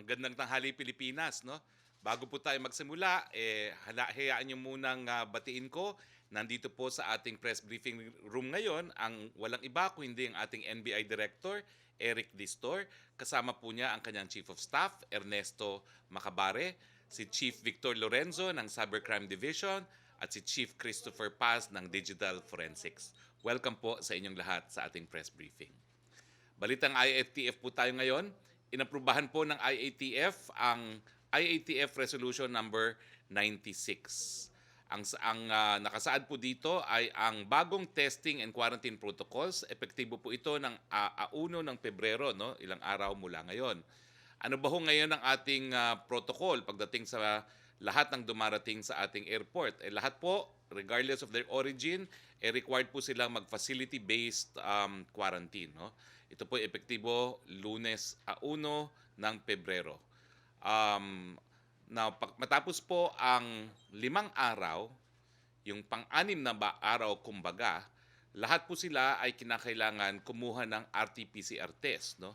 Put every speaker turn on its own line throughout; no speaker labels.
Magandang tanghali Pilipinas, no? Bago po tayo magsimula, hayaan niyo munang batiin ko. Nandito po sa ating press briefing room ngayon ang walang iba kundi ang ating NBI Director, Eric Distor. Kasama po niya ang kanyang Chief of Staff, Ernesto Macabare, si Chief Victor Lorenzo ng Cybercrime Division, at si Chief Christopher Paz ng Digital Forensics. Welcome po sa inyong lahat sa ating press briefing. Balitang IATF po tayo ngayon. Inaprubahan po ng IATF ang IATF Resolution number 96. Ang nakasaad po dito ay ang bagong testing and quarantine protocols. Epektibo po ito ng 1 ng Pebrero, no? Ilang araw mula ngayon. Ano ba ho ngayon ang ating protocol pagdating sa lahat ng dumarating sa ating airport? Lahat po, regardless of their origin, required po silang mag-facility-based quarantine. No? Ito po epektibo Lunes 1 ng Pebrero. Now, matapos po ang 5 araw, yung pang-anim na araw kumbaga, lahat po sila ay kinakailangan kumuha ng RT-PCR test. No?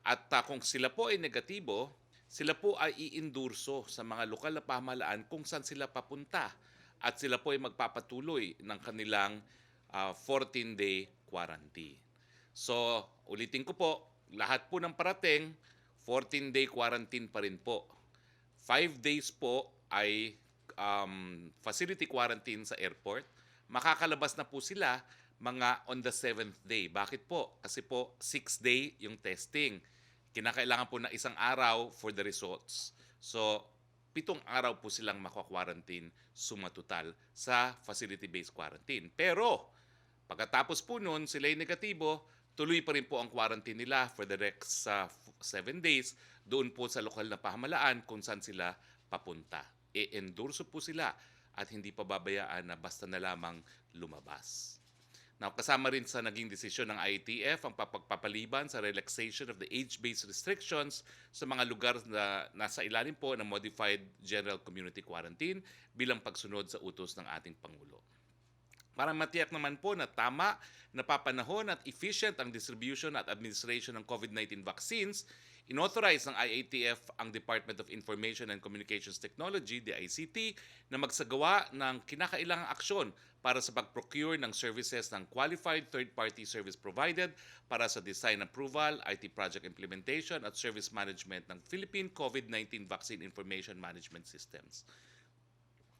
At kung sila po ay negatibo, sila po ay iindurso sa mga lokal na pamahalaan kung saan sila papunta. At sila po ay magpapatuloy ng kanilang 14-day quarantine. So, ulitin ko po, lahat po ng parating, 14-day quarantine pa rin po. 5 days po ay facility quarantine sa airport. Makakalabas na po sila mga on the 7th day. Bakit po? Kasi po 6 day yung testing. Kinakailangan po na 1 araw for the results. So, 7 araw po silang makwa-quarantine sumatotal sa facility-based quarantine. Pero, pagkatapos po nun, sila ay negatibo, tuloy pa rin po ang quarantine nila for the next 7 days doon po sa lokal na pamahalaan kung saan sila papunta. E-endorso po sila at hindi pa babayaan na basta na lamang lumabas. Now, kasama rin sa naging desisyon ng IATF ang papagpapaliban sa relaxation of the age-based restrictions sa mga lugar na nasa ilalim po ng Modified General Community Quarantine bilang pagsunod sa utos ng ating Pangulo. Para matiyak naman po na tama, napapanahon at efficient ang distribution at administration ng COVID-19 vaccines, inauthorize ng IATF ang Department of Information and Communications Technology, DICT, na magsagawa ng kinakailangang aksyon para sa pag-procure ng services ng qualified third-party service provided para sa design approval, IT project implementation at service management ng Philippine COVID-19 Vaccine Information Management Systems.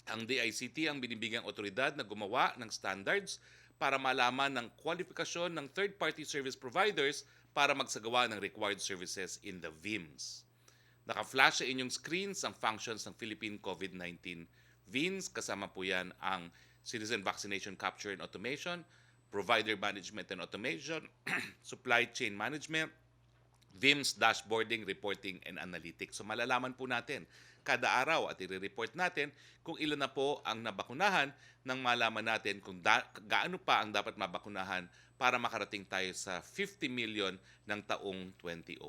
Ang DICT ang binibigyang otoridad na gumawa ng standards para malaman ng kwalifikasyon ng third-party service providers para magsagawa ng required services in the VIMS. Naka-flash sa inyong screens ang functions ng Philippine COVID-19 VIMS. Kasama po yan ang Citizen Vaccination Capture and Automation, Provider Management and Automation, Supply Chain Management, VIMS Dashboarding, Reporting, and Analytics. So malalaman po natin kada araw at i-report natin kung ilan na po ang nabakunahan nang malaman natin kung gaano pa ang dapat mabakunahan para makarating tayo sa 50 million ng taong 2001.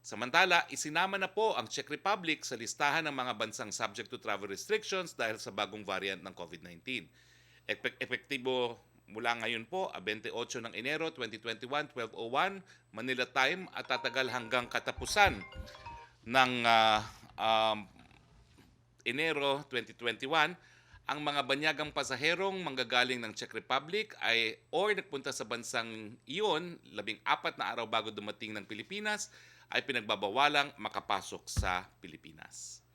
Samantala, isinama na po ang Czech Republic sa listahan ng mga bansang subject to travel restrictions dahil sa bagong variant ng COVID-19. Epektibo mula ngayon po, 28 ng Enero 2021, 12:01 Manila time at tatagal hanggang katapusan ng Enero 2021, ang mga banyagang pasaherong manggagaling ng Czech Republic ay or nagpunta sa bansang iyon 14 na araw bago dumating ng Pilipinas ay pinagbabawalang makapasok sa Pilipinas.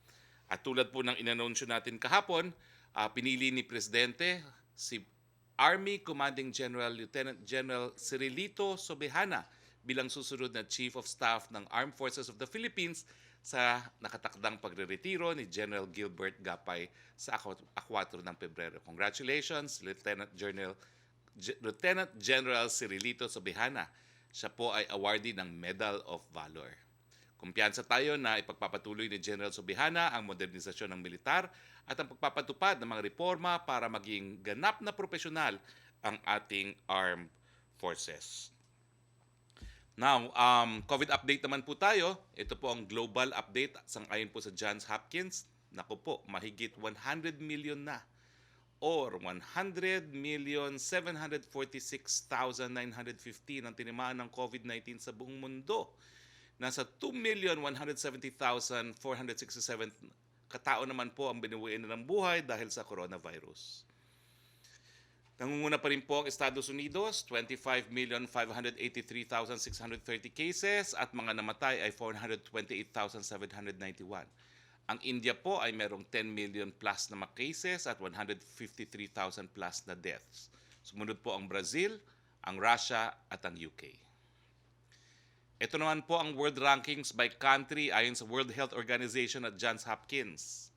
At tulad po ng inanunsyo natin kahapon, pinili ni Presidente si Army Commanding General Lieutenant General Cirilito Sobejana bilang susunod na Chief of Staff ng Armed Forces of the Philippines sa nakatakdang pagreretiro ni General Gilbert Gapay sa 4 ng Pebrero. Congratulations, Lieutenant General Cirilito Sobejana. Siya po ay awardee ng Medal of Valor. Kumpiyansa tayo na ipagpapatuloy ni General Sobejana ang modernisasyon ng militar at ang pagpapatupad ng mga reforma para maging ganap na profesional ang ating armed forces. Now, COVID update naman po tayo. Ito po ang global update sangayon po sa Johns Hopkins. Naku po, mahigit 100 million na or 100,746,915 ang tinamaan ng COVID-19 sa buong mundo. nasa 2,170,467 katao naman po ang binuwian na ng buhay dahil sa coronavirus. Nangunguna pa rin po ang Estados Unidos, 25,583,630 cases at mga namatay ay 428,791. Ang India po ay merong 10 million plus na mga cases at 153,000 plus na deaths. Sumunod po ang Brazil, ang Russia at ang UK. Ito naman po ang world rankings by country ayon sa World Health Organization at Johns Hopkins.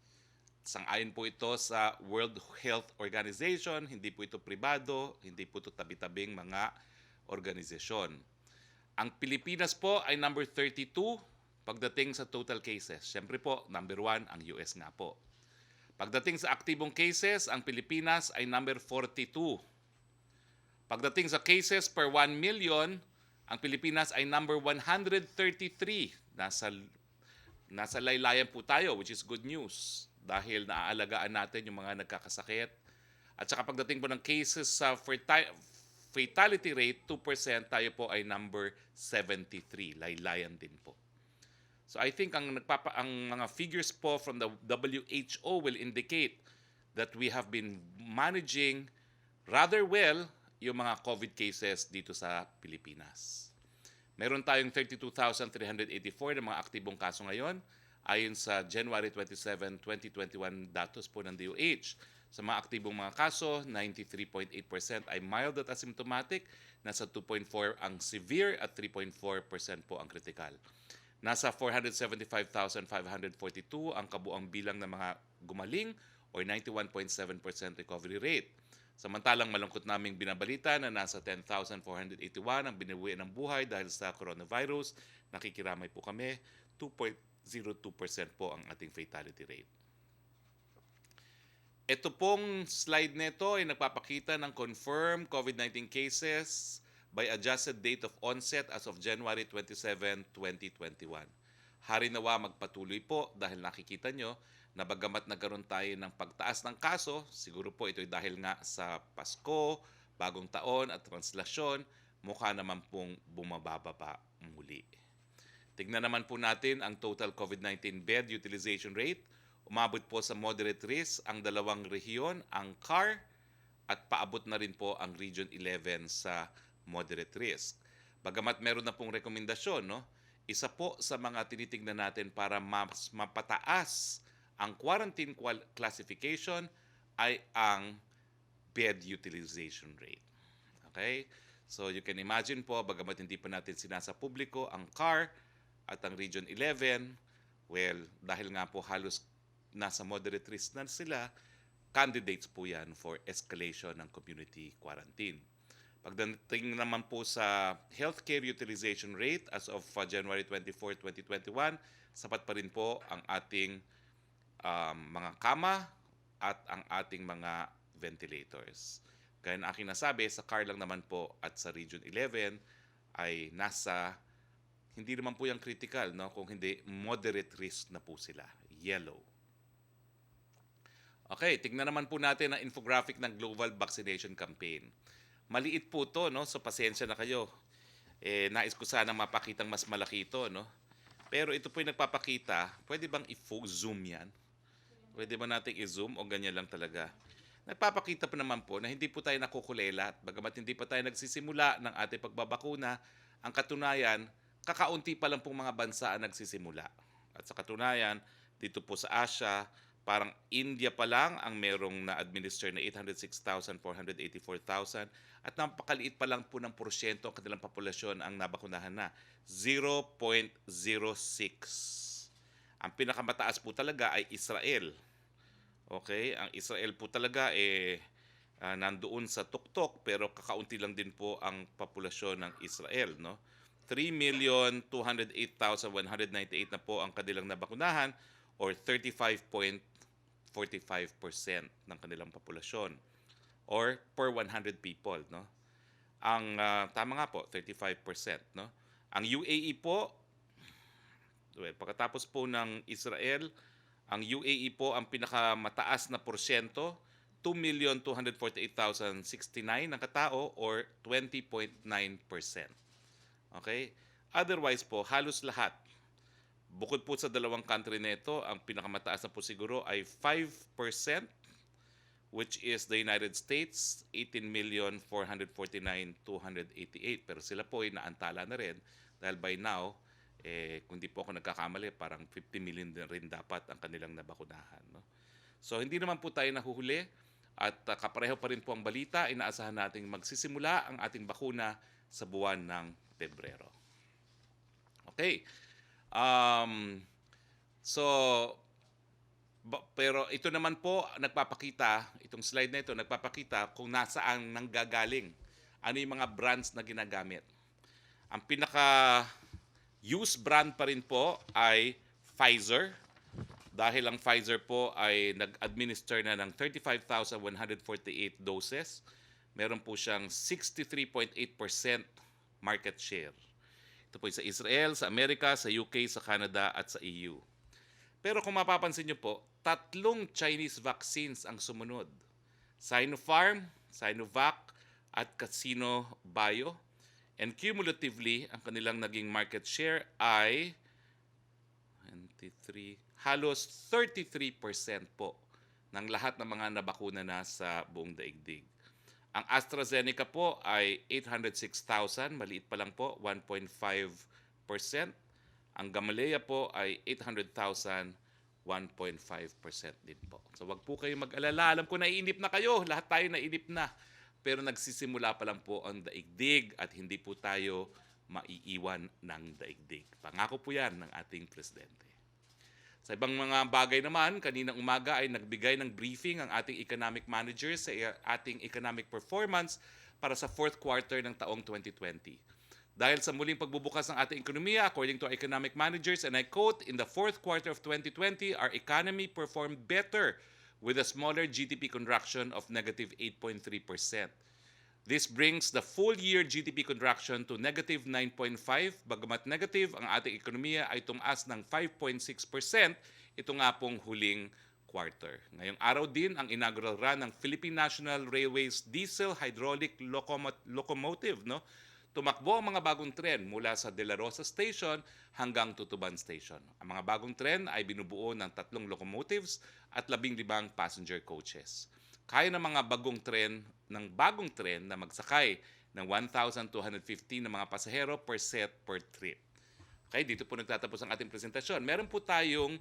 Sang-ayon po ito sa World Health Organization, hindi po ito pribado, hindi po ito tabi-tabing mga organisasyon. Ang Pilipinas po ay number 32 pagdating sa total cases. Siyempre po, number 1 ang US nga po. Pagdating sa aktibong cases, ang Pilipinas ay number 42. Pagdating sa cases per 1 million, ang Pilipinas ay number 133. Nasa laylayan po tayo, which is good news. Dahil naaalagaan natin yung mga nagkakasakit. At saka pagdating po ng cases sa fatality rate, 2%, tayo po ay number 73. Laylayan din po. So I think ang mga figures po from the WHO will indicate that we have been managing rather well yung mga COVID cases dito sa Pilipinas. Meron tayong 32,384 na mga aktibong kaso ngayon. Ayon sa January 27, 2021 datos po ng DOH. Sa mga aktibong mga kaso, 93.8% ay mild at asymptomatic, nasa 2.4% ang severe at 3.4% po ang critical. Nasa 475,542 ang kabuang bilang ng mga gumaling or 91.7% recovery rate. Samantalang malungkot naming binabalita na nasa 10,481 ang binibuwian ng buhay dahil sa coronavirus. Nakikiramay po kami, 2.02% po ang ating fatality rate. Ito pong slide nito ay nagpapakita ng confirmed COVID-19 cases by adjusted date of onset as of January 27, 2021. Hari nawa magpatuloy po dahil nakikita nyo na bagamat nagkaroon tayo ng pagtaas ng kaso, siguro po ito'y dahil nga sa Pasko, Bagong Taon at Translasyon, mukha naman pong bumababa pa muli. Tignan naman po natin ang total COVID-19 bed utilization rate. Umabot po sa moderate risk ang dalawang rehiyon, ang CAR, at paabot na rin po ang Region 11 sa moderate risk. Bagamat meron na pong rekomendasyon, no? Isa po sa mga tinitingnan natin para mas mapataas ang quarantine classification ay ang bed utilization rate. Okay? So you can imagine po, bagamat hindi pa natin sinasa publiko ang CAR at ang Region 11, well, dahil nga po halos nasa moderate risk na sila, candidates po yan for escalation ng community quarantine. Pagdating naman po sa healthcare utilization rate as of January 24, 2021, sapat pa rin po ang ating mga kama at ang ating mga ventilators. Gaya na aking nasabi, sa CAR lang naman po at sa Region 11 ay nasa, hindi naman po yung critical, no? Kung hindi, moderate risk na po sila. Yellow. Okay, tignan naman po natin ang infographic ng Global Vaccination Campaign. Maliit po to, no? So pasensya na kayo. Nais ko sana mapakitang mas malaki ito, no? Pero ito po yung nagpapakita, pwede bang i-zoom yan? Pwede ba natin i-zoom o ganyan lang talaga? Nagpapakita pa naman po na hindi po tayo nakukulelat. Bagamat hindi pa tayo nagsisimula ng ating pagbabakuna, ang katunayan, kakaunti pa lang pong mga bansa ang nagsisimula. At sa katunayan, dito po sa Asia, parang India pa lang ang merong na-administer na 806,484,000 at napakaliit pa lang po ng porsyento ang kanilang populasyon ang nabakunahan na, 0.06. Ang pinakamataas po talaga ay Israel. Okay? Ang Israel po talaga nandoon sa tuktok pero kakaunti lang din po ang populasyon ng Israel, no? 3,208,198 na po ang kanilang nabakunahan or 35.45% ng kanilang populasyon or per 100 people, no? Ang tama nga po 35%, no? Ang UAE po, well, pagkatapos po ng Israel, ang UAE po ang pinakamataas na porsyento, 2,248,069 na katao or 20.9%. Okay? Otherwise po, halos lahat. Bukod po sa dalawang country nito, ang pinakamataas na po siguro ay 5%, which is the United States, 18,449,288. Pero sila po ay naantala na rin dahil by now, kung di po ako nagkakamali, parang 50 million din rin dapat ang kanilang nabakunahan. No? So hindi naman po tayo nahuhuli at kapareho pa rin po ang balita. Inaasahan nating magsisimula ang ating bakuna sa buwan ng Pebrero. Okay. So, pero ito naman po nagpapakita, itong slide na ito nagpapakita kung nasaan nanggagaling. Ano yung mga brands na ginagamit. Ang pinaka-use brand pa rin po ay Pfizer. Dahil ang Pfizer po ay nag-administer na ng 35,148 doses. Meron po siyang 63.8% market share. Ito po sa Israel, sa Amerika, sa UK, sa Canada at sa EU. Pero kung mapapansin nyo po, 3 Chinese vaccines ang sumunod. Sinopharm, Sinovac, at Casino Bio. And cumulatively, ang kanilang naging market share ay 23, halos 33% po ng lahat ng mga nabakuna na sa buong daigdig. Ang AstraZeneca po ay 806,000, maliit pa lang po, 1.5%. Ang Gamaleya po ay 800,000, 1.5% din po. So wag po kayong mag-alala. Alam ko naiinip na kayo, lahat tayo naiinip na. Pero nagsisimula pa lang po ang daigdig at hindi po tayo maiiwan ng daigdig. Pangako po yan ng ating presidente. Sa ibang mga bagay naman, kaninang umaga ay nagbigay ng briefing ang ating economic managers sa ating economic performance para sa fourth quarter ng taong 2020. Dahil sa muling pagbubukas ng ating ekonomiya, according to our economic managers, and I quote, "In the fourth quarter of 2020, our economy performed better with a smaller GDP contraction of negative 8.3%. This brings the full-year GDP contraction to negative 9.5%. Bagamat negative, ang ating ekonomiya ay tumaas ng 5.6%. Ito nga pong huling quarter. Ngayong araw din ang inaugural run ng Philippine National Railways diesel hydraulic locomotive. No? Tumakbo ang mga bagong tren mula sa De La Rosa Station hanggang Tutuban Station. Ang mga bagong tren ay binubuo ng 3 locomotives at 15 passenger coaches. Kaya ng mga bagong tren na magsakay ng 1,250 na mga pasahero per set per trip. Okay, dito po nagtatapos ang ating presentasyon. Meron po tayong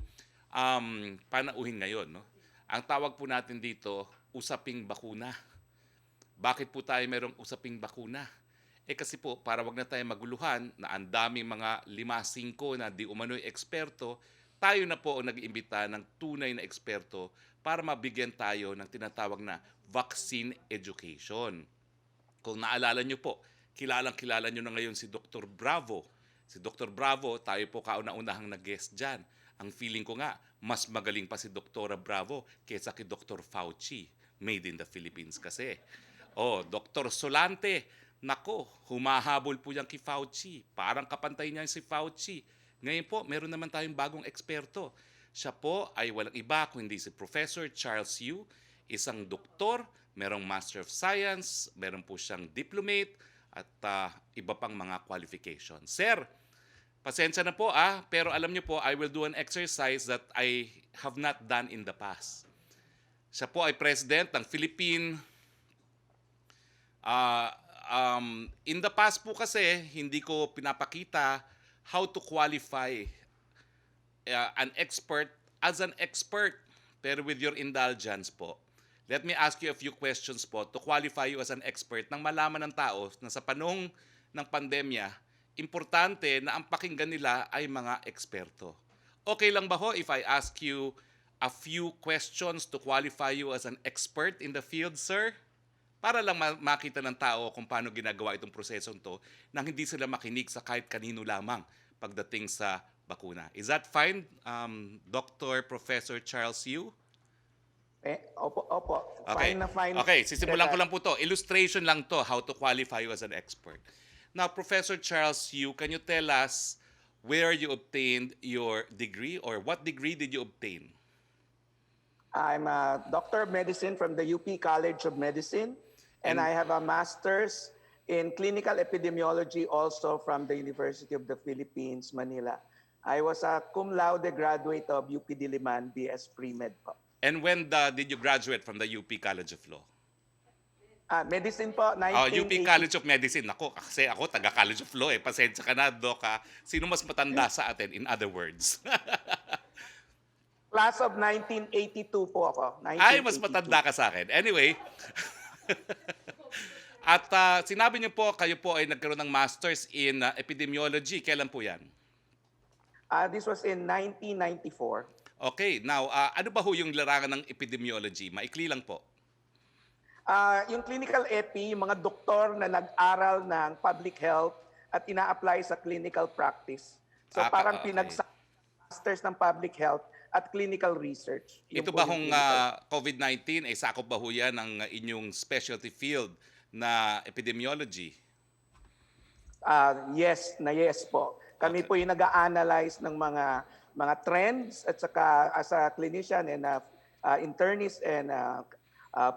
panauhin ngayon. No? Ang tawag po natin dito, usaping bakuna. Bakit po tayo merong usaping bakuna? Kasi po, para wag na tayo maguluhan na ang daming mga 5-5 na di umano'y eksperto, tayo na po ang nag-iimbita ng tunay na eksperto para mabigyan tayo ng tinatawag na vaccine education. Kung naalala nyo po, kilalang-kilala nyo na ngayon si Dr. Bravo. Si Dr. Bravo, tayo po kauna-unahang nag-guest dyan. Ang feeling ko nga, mas magaling pa si Dr. Bravo kaysa kay Dr. Fauci. Made in the Philippines kasi. Dr. Solante, nako, humahabol po yan kay Fauci. Parang kapantay niya si Fauci. Ngayon po, meron naman tayong bagong eksperto. Siya po ay walang iba kung hindi si Professor Charles Yu, isang doktor, merong Master of Science, meron po siyang diplomate at iba pang mga qualifications. Sir, pasensya na po pero alam niyo po, I will do an exercise that I have not done in the past. Siya po ay president ng Philippine in the past po kasi, hindi ko pinapakita how to qualify an expert as an expert. Pero with your indulgence po, let me ask you a few questions po to qualify you as an expert nang malaman ng tao na sa panahon ng pandemya, importante na ang pakinggan nila ay mga eksperto. Okay lang ba ho if I ask you a few questions to qualify you as an expert in the field, sir? Para lang makita ng tao kung paano ginagawa itong prosesong to nang hindi sila makinig sa kahit kanino lamang pagdating sa bakuna. Is that fine, Dr. Professor Charles Yu?
Opo.
Okay.
Fine na fine.
Okay, sisimulan ko lang po to. Illustration lang to, how to qualify you as an expert. Now, Professor Charles Yu, can you tell us where you obtained your degree or what degree did you obtain?
I'm a doctor of medicine from the UP College of Medicine, and I have a master's in clinical epidemiology also from the University of the Philippines, Manila. I was a cum laude graduate of UP Diliman, BS Pre-Med po.
And when did you graduate from the UP College of Law?
Medicine po,
UP
1980.
College of Medicine. Ako, kasi ako taga College of Law eh. Pasensya ka na, Doc. Sino mas matanda sa atin, in other words?
Class of 1982 po ako.
Ay, mas
1982.
matanda ka sa akin. Anyway, at sinabi niyo po, kayo po ay nagkaroon ng Masters in Epidemiology. Kailan po yan?
This was in 1994.
Okay, now, ano ba ho yung larangan ng epidemiology? Maikli lang po.
Yung clinical epi, yung mga doktor na nag-aral ng public health at ina-apply sa clinical practice. So parang
Okay.
pinag-masters ng public health at clinical research. Yun
Ito
po
ba
yung
hong
clinical.
COVID-19 ay sakop ba ho yan ng inyong specialty field na epidemiology?
Yes po. Kami po yung nag-a-analyze ng mga trends at saka as a clinician and internist and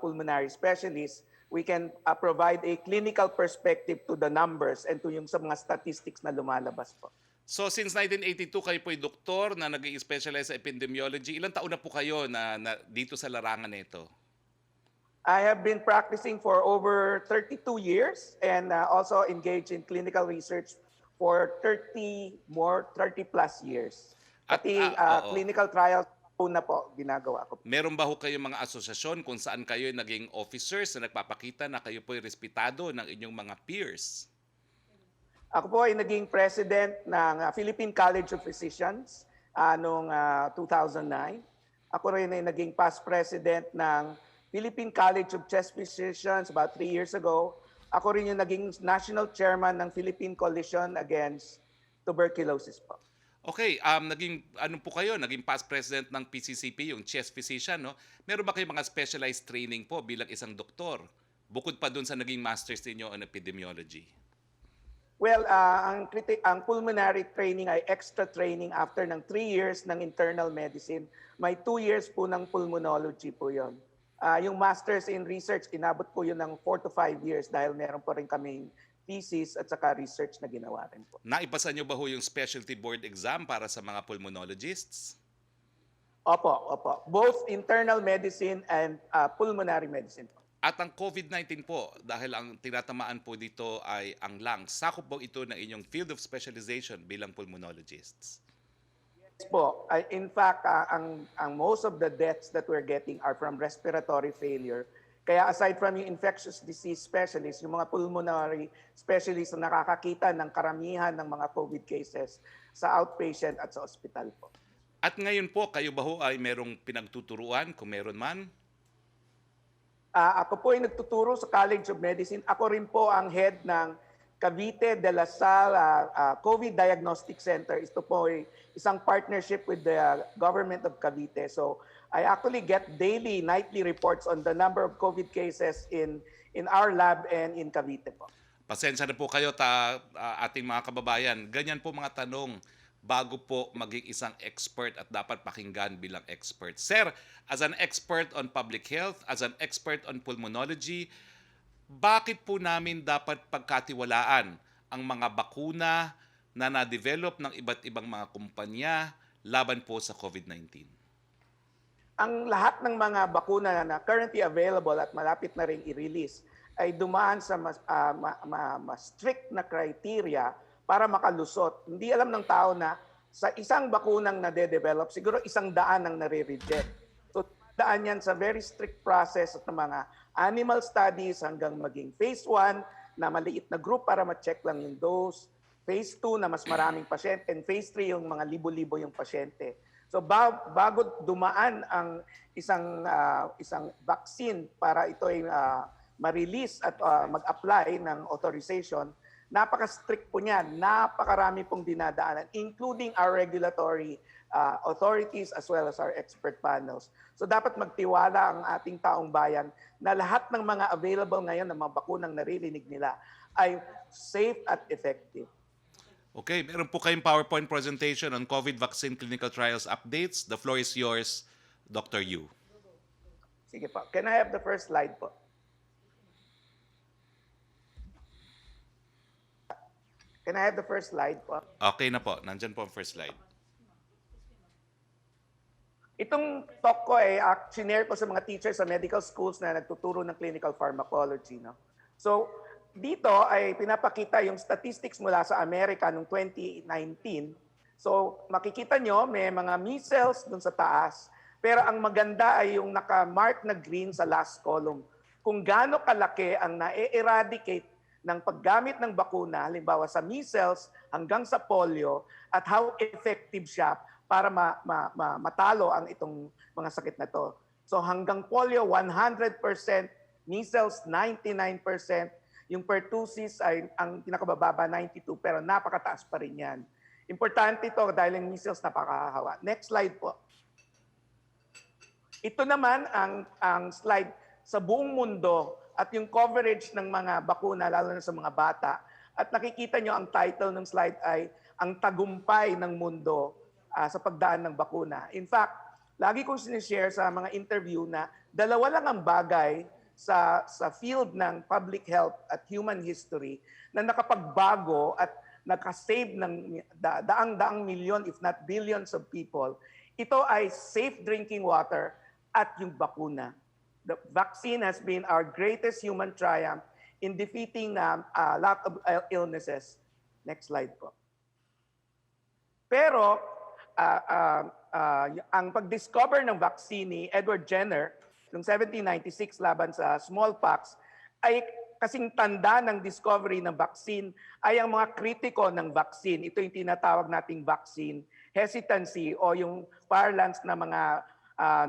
pulmonary specialist, we can provide a clinical perspective to the numbers and to yung sa mga statistics na lumalabas po.
So since 1982 kayo po ay doktor na nag-i-specialize sa epidemiology, ilang taon na po kayo na dito sa larangan nito?
I have been practicing for over 32 years and also engaged in clinical research for 30 plus years.
At,
Pati
oo.
clinical trials po na po ginagawa ko.
Meron ba ho kayong mga asosasyon kung saan kayo naging officers na nagpapakita na kayo po ay respetado ng inyong mga peers?
Ako po ay naging president ng Philippine College of Physicians noong 2009. Ako rin ay naging past president ng Philippine College of Chest Physicians about 3 years ago. Ako rin yung naging national chairman ng Philippine Coalition Against Tuberculosis po.
Okay, naging ano po kayo, naging past president ng PCCP, yung chest physician, no? Meron ba kayong mga specialized training po bilang isang doktor? Bukod pa dun sa naging masters ninyo on epidemiology.
Well, ang pulmonary training ay extra training after ng 3 years ng internal medicine. May 2 years po ng pulmonology po yon. Yung masters in research, inabot po yun ng 4 to 5 years dahil meron po rin kaming thesis at saka research na ginawa rin po.
Naipasa nyo ba ho yung specialty board exam para sa mga pulmonologists?
Opo. Both internal medicine and pulmonary medicine po.
At ang COVID-19 po, dahil ang tinatamaan po dito ay ang lungs, sakop po ito ng inyong field of specialization bilang pulmonologists?
Yes po. In fact, ang most of the deaths that we're getting are from respiratory failure. Kaya aside from yung infectious disease specialist, yung mga pulmonary specialists na nakakakita ng karamihan ng mga COVID cases sa outpatient at sa ospital po.
At ngayon po, kayo ba ho ay merong pinagtuturuan, kung meron man?
Ako po ay nagtuturo sa College of Medicine. Ako rin po ang head ng Cavite de la Salle COVID Diagnostic Center. Ito po ay isang partnership with the government of Cavite. So I actually get daily, nightly reports on the number of COVID cases in our lab and in Cavite po.
Pasensya na po kayo ating mga kababayan. Ganyan po mga tanong bago po maging isang expert at dapat pakinggan bilang expert. Sir, as an expert on public health, as an expert on pulmonology, bakit po namin dapat pagkatiwalaan ang mga bakuna na na-develop ng iba't ibang mga kumpanya laban po sa COVID-19?
Ang lahat ng mga bakuna na currently available at malapit na rin i-release ay dumaan sa mas strict na criteria para makalusot. Hindi alam ng tao na sa isang bakunang nade-develop, siguro 100 ang nare-reject. So daan yan sa very strict process at ng mga animal studies hanggang maging phase 1 na maliit na group para ma-check lang yung dose, phase 2 na mas maraming pasyente, and phase 3 yung mga libo-libo yung pasyente. So bago dumaan ang isang vaccine para ito ay ma-release at mag-apply ng authorization, napaka-strict po niyan, napakarami pong dinadaanan, including our regulatory authorities as well as our expert panels. So dapat magtiwala ang ating taong bayan na lahat ng mga available ngayon ng mga bakunang naririnig nila ay safe at effective.
Okay, meron po kayong PowerPoint presentation on COVID vaccine clinical trials updates. The floor is yours, Dr. Yu.
Sige po. Can I have the first slide po? Can I have the first slide po?
Okay na po. Nandyan po ang first slide.
Itong talk ko ay sinare ko sa mga teachers sa medical schools na nagtuturo ng clinical pharmacology. No? So, dito ay pinapakita yung statistics mula sa Amerika noong 2019. So, makikita nyo, may mga measles dun sa taas. Pero ang maganda ay yung naka-mark na green sa last column. Kung gaano kalaki ang na-eradicate ng paggamit ng bakuna, halimbawa sa measles hanggang sa polio, at how effective siya para matalo ang itong mga sakit na to. So hanggang polio, 100%, measles, 99%, yung pertussis ay ang pinakabababa, 92%, pero napakataas pa rin yan. Importante ito dahil yung measles napakahawa. Next slide po. Ito naman ang slide sa buong mundo at yung coverage ng mga bakuna, lalo na sa mga bata. At nakikita nyo ang title ng slide ay Ang Tagumpay ng Mundo sa Pagdaan ng Bakuna. In fact, lagi kong sinishare sa mga interview na dalawa lang ang bagay sa field ng public health at human history na nakapagbago at nakasave ng daang-daang milyon, if not billions of people. Ito ay safe drinking water at yung bakuna. The vaccine has been our greatest human triumph in defeating a lot of illnesses. Next slide po. Pero ang pag-discover ng vaccine ni Edward Jenner noong 1796 laban sa smallpox ay kasing tanda ng discovery ng vaccine ay ang mga kritiko ng vaccine. Ito yung tinatawag nating vaccine hesitancy o yung parlance na mga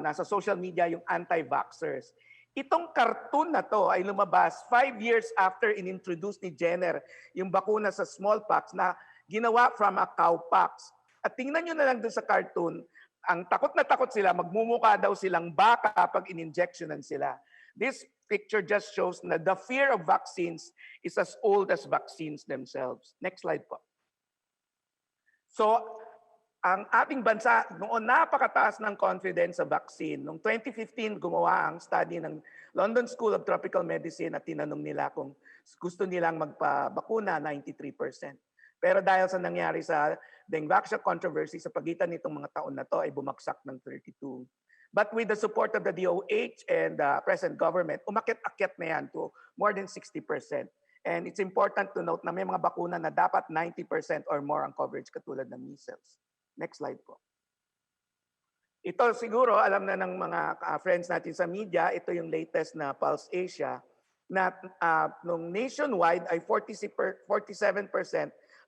nasa social media, yung anti-vaxxers. Itong cartoon na to ay lumabas 5 years after inintroduce ni Jenner yung bakuna sa smallpox na ginawa from a cowpox. At tingnan nyo na lang dun sa cartoon, ang takot na takot sila, magmumukha daw silang baka kapag in-injectionan sila. This picture just shows na the fear of vaccines is as old as vaccines themselves. Next slide po. So, ang ating bansa, noon napakataas ng confidence sa vaccine. Noong 2015, gumawa ang study ng London School of Tropical Medicine at tinanong nila kung gusto nilang magpabakuna, 93%. Pero dahil sa nangyari sa dengue vaccine controversy sa pagitan nitong mga taon na to ay bumagsak ng 32. But with the support of the DOH and the present government, umakyat-akyat na yan to more than 60%. And it's important to note na may mga bakuna na dapat 90% or more ang coverage katulad ng measles. Next slide po. Ito siguro alam na ng mga friends natin sa media, ito yung latest na Pulse Asia na nung nationwide ay 47%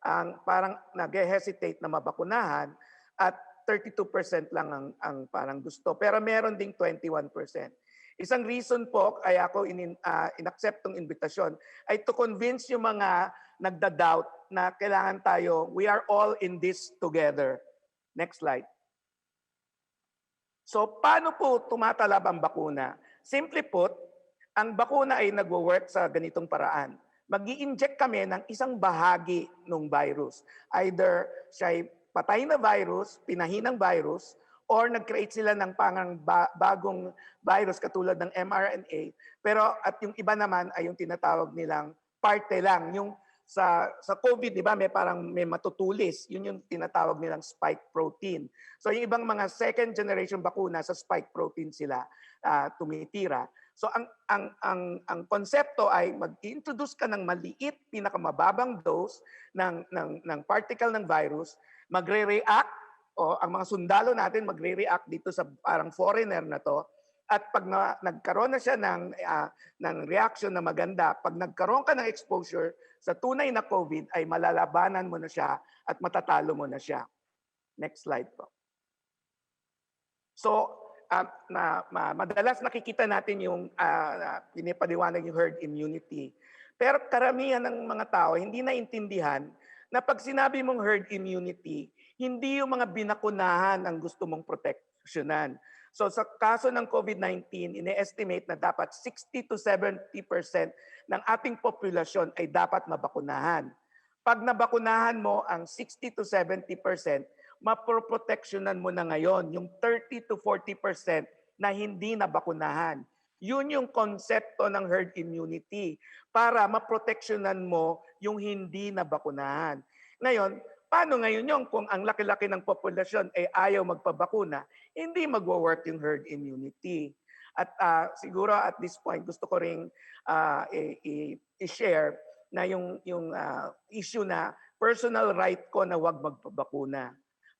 ang parang nag-hesitate na mabakunahan at 32% lang ang parang gusto. Pero meron ding 21%. Isang reason po kaya ako in-accept tong invitasyon ay to convince yung mga nagda-doubt na kailangan tayo, we are all in this together. Next slide. So paano po tumatalab ang bakuna? Simply put, ang bakuna ay nagwo-work sa ganitong paraan. Mag-i-inject kami ng isang bahagi ng virus. Either siya ay patay na virus, pinahinang virus, or nag-create sila ng bagong virus katulad ng mRNA. Pero at yung iba naman ay yung tinatawag nilang parte lang. Yung sa COVID, di ba, may matutulis. Yun yung tinatawag nilang spike protein. So yung ibang mga second generation bakuna sa spike protein sila tumitira. So ang konsepto ay mag-introduce ka ng maliit, pinakamababang dose ng particle ng virus, magre-react o ang mga sundalo natin magre-react dito sa parang foreigner na to. At pag nagkaroon na siya ng reaction na maganda, pag nagkaroon ka ng exposure sa tunay na COVID, ay malalabanan mo na siya at matatalo mo na siya. Next slide po. So, madalas nakikita natin yung pinipaliwanag yung herd immunity. Pero karamihan ng mga tao hindi naintindihan na pag sinabi mong herd immunity, hindi yung mga binakunahan ang gusto mong proteksyonan. So sa kaso ng COVID-19, ine-estimate na dapat 60 to 70% ng ating populasyon ay dapat mabakunahan. Pag nabakunahan mo ang 60 to 70%, maproproteksyonan mo na ngayon yung 30 to 40% na hindi nabakunahan. Yun yung konsepto ng herd immunity para maproteksyonan mo yung hindi nabakunahan. Ngayon, paano ngayon yung kung ang laki-laki ng populasyon ay ayaw magpabakuna, hindi magwo-work yung herd immunity. At siguro at this point gusto ko ring i-share na yung issue na personal right ko na wag magpabakuna.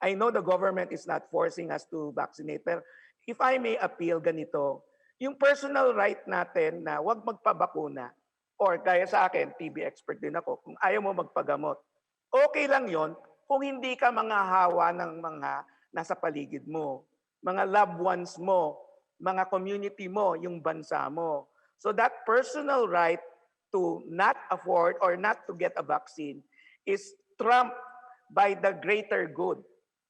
I know the government is not forcing us to vaccinate, pero if I may appeal ganito, yung personal right natin na wag magpabakuna, or gaya sa akin, TB expert din ako, kung ayaw mo magpagamot, okay lang yon kung hindi ka manghahawa ng mga nasa paligid mo, mga loved ones mo, mga community mo, yung bansa mo. So that personal right to not afford or not to get a vaccine is trumped by the greater good.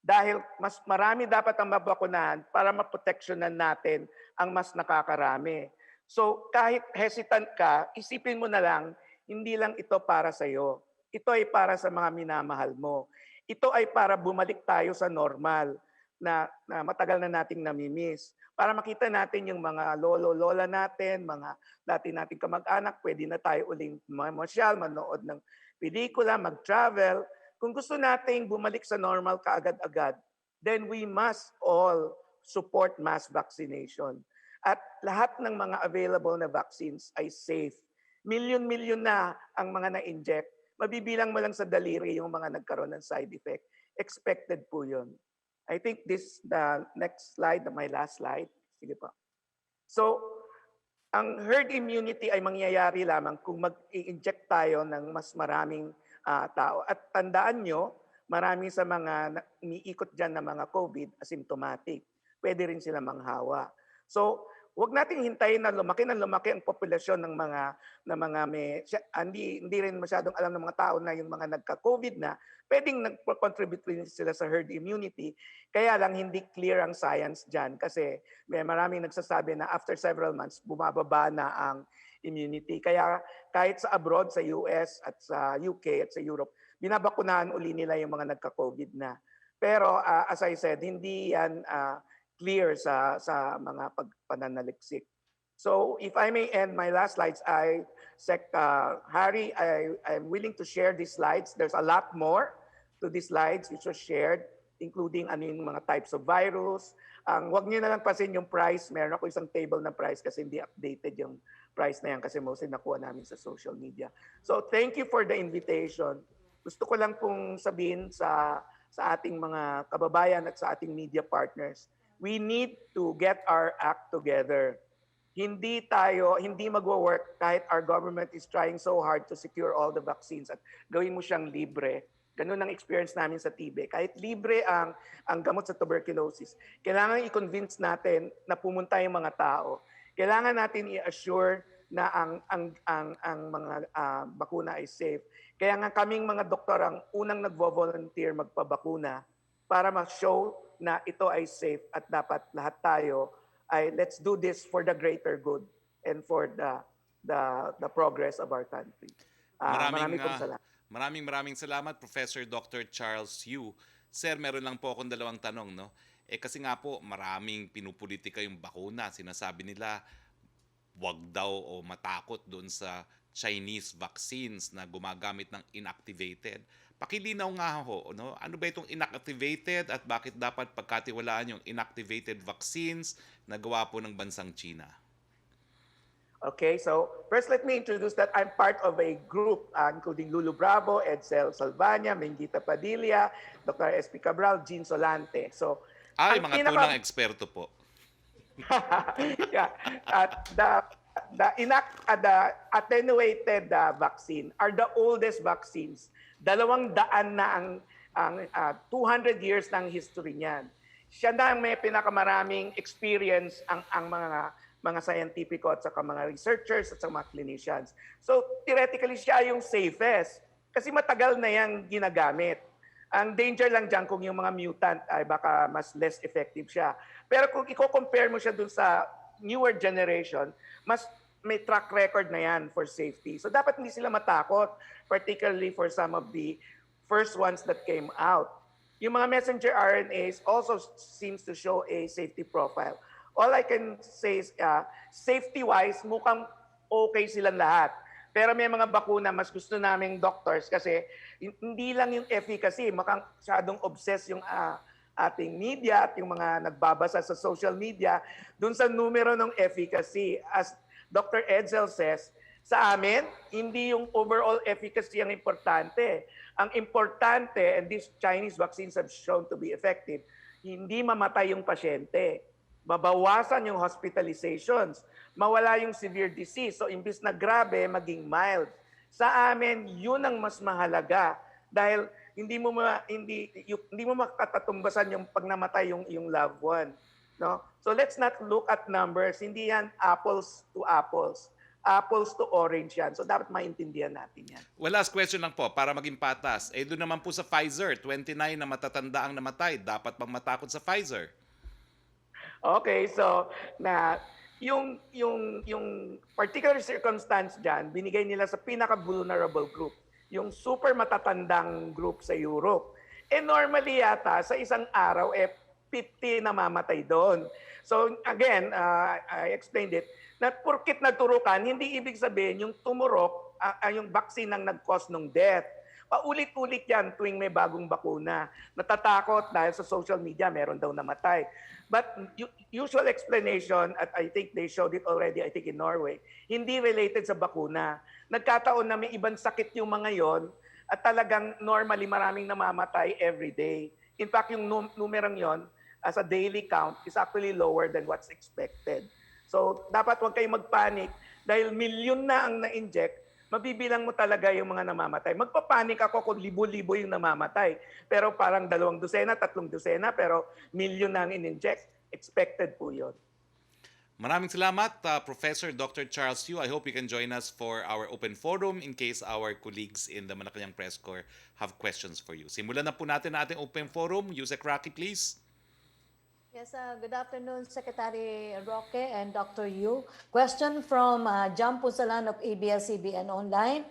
Dahil mas marami dapat ang mabakunahan para maproteksyonan natin ang mas nakakarami. So kahit hesitant ka, isipin mo na lang, hindi lang ito para sa iyo. Ito ay para sa mga minamahal mo. Ito ay para bumalik tayo sa normal na matagal na nating namimiss. Para makita natin yung mga lolo-lola natin, mga dati nating kamag-anak, pwede na tayo uling mamasyal, manood ng pelikula, mag-travel. Kung gusto nating bumalik sa normal kaagad-agad, then we must all support mass vaccination. At lahat ng mga available na vaccines ay safe. Milyon-milyon na ang mga na-inject. Mabibilang mo lang sa daliri yung mga nagkaroon ng side effect. Expected po yun. I think this the next slide, my last slide. Sige po. So, ang herd immunity ay mangyayari lamang kung mag-i-inject tayo ng mas maraming tao. At tandaan nyo, marami sa mga umiikot dyan na mga COVID asymptomatic. Pwede rin sila manghawa. So, huwag nating hintayin na lumaki ang populasyon ng mga may hindi rin masyadong alam ng mga tao na yung mga nagka-COVID na pwedeng nag-contribute rin sila sa herd immunity. Kaya lang hindi clear ang science diyan kasi may maraming nagsasabi na after several months bumababa na ang immunity. Kaya kahit sa abroad, sa US at sa UK at sa Europe, binabakunahan uli nila yung mga nagka-COVID na. Pero as I said, hindi yan clear sa mga pananaliksik. So if I may end my last slides, Harry, I'm willing to share these slides. There's a lot more to these slides which was shared, including ano yung mga types of virus. Wag niyo na lang pasin yung price. Meron ako isang table na price kasi hindi updated yung price na yan kasi mostly nakuha namin sa social media. So thank you for the invitation. Gusto ko lang pong sabihin sa ating mga kababayan at sa ating media partners, we need to get our act together. Hindi magwo-work kahit our government is trying so hard to secure all the vaccines at gawin mo siyang libre. Ganun ang experience namin sa TB. Kahit libre ang gamot sa tuberculosis, kailangan i-convince natin na pumunta yung mga tao. Kailangan natin i-assure na ang mga bakuna ay safe. Kaya nga kaming mga doktor ang unang nagvo-volunteer magpabakuna para ma-show na ito ay safe at dapat lahat tayo ay let's do this for the greater good and for the progress of our country.
Maraming salamat, Professor Dr. Charles Yu. Sir, meron lang po akong dalawang tanong, no? Kasi nga po, maraming pinupolitika yung bakuna. Sinasabi nila, wag daw o matakot doon sa Chinese vaccines na gumagamit ng inactivated. Pakilinaw nga ho, no? Ano ba itong inactivated at bakit dapat pagkatiwalaan yung inactivated vaccines na gawa po ng bansang China?
Okay, so first let me introduce that I'm part of a group including Lulu Bravo, Edsel Salvania, Mengita Padilla, Dr. S.P. Cabral, Jean Solante. So,
mga tunang eksperto po.
yeah, the attenuated vaccine are the oldest vaccines. 200 na ang 200 years ng history niyan. Siya na ang may pinakamaraming experience ang mga scientifico at saka mga researchers at saka mga clinicians. So theoretically siya yung safest kasi matagal na yang ginagamit. Ang danger lang dyan kung yung mga mutant ay baka mas less effective siya. Pero kung i-compare mo siya dun sa newer generation, mas may track record na yan for safety. So dapat hindi sila matakot, particularly for some of the first ones that came out. Yung mga messenger RNAs also seems to show a safety profile. All I can say is safety-wise, mukhang okay silang lahat. Pero may mga bakuna mas gusto naming doctors kasi hindi lang yung efficacy, masyadong obsessed yung ating media at yung mga nagbabasa sa social media dun sa numero ng efficacy. As Dr. Edsel says, sa amin, hindi yung overall efficacy ang importante. Ang importante, and these Chinese vaccines have shown to be effective, hindi mamatay yung pasyente. Mabawasan yung hospitalizations, mawala yung severe disease. So imbis na grabe, maging mild. Sa amin, yun ang mas mahalaga dahil hindi mo makatatumbasan yung pag namatay yung loved one, no? So let's not look at numbers. Hindi yan apples to apples. Apples to orange yan. So dapat maintindihan natin yan.
Well, last question lang po, para maging patas. Doon naman po sa Pfizer, 29 na matatanda ang namatay. Dapat bang matakot sa Pfizer?
Okay, so yung particular circumstance diyan, binigay nila sa pinaka-vulnerable group, yung super matatandang group sa Europe. Normally yata sa isang araw 50 namamatay doon. So again, I explained it, na porkit naturukan, hindi ibig sabihin yung tumurok, yung vaccine ang nag-cause ng death. Paulit-ulit yan tuwing may bagong bakuna. Natatakot dahil sa social media, meron daw namatay. But usual explanation, at I think they showed it already, I think in Norway, hindi related sa bakuna. Nagkataon na may ibang sakit yung mga yon at talagang normally maraming namamatay every day. In fact, yung numerong yon as a daily count is actually lower than what's expected. So dapat huwag kayong magpanic dahil milyon na ang na-inject, mabibilang mo talaga yung mga namamatay. Magpapanik ako kung libo-libo yung namamatay. Pero parang 2 dosena, 3 dosena, pero milyon na ang in-inject. Expected po yun.
Maraming salamat, Professor Dr. Charles Yu. I hope you can join us for our open forum in case our colleagues in the Malacañang Press Corps have questions for you. Simulan na po natin ang ating open forum. Yusek Roque, please.
Yes, good afternoon, Secretary Roque and Dr. Yu. Question from John Punsalan of ABS-CBN Online.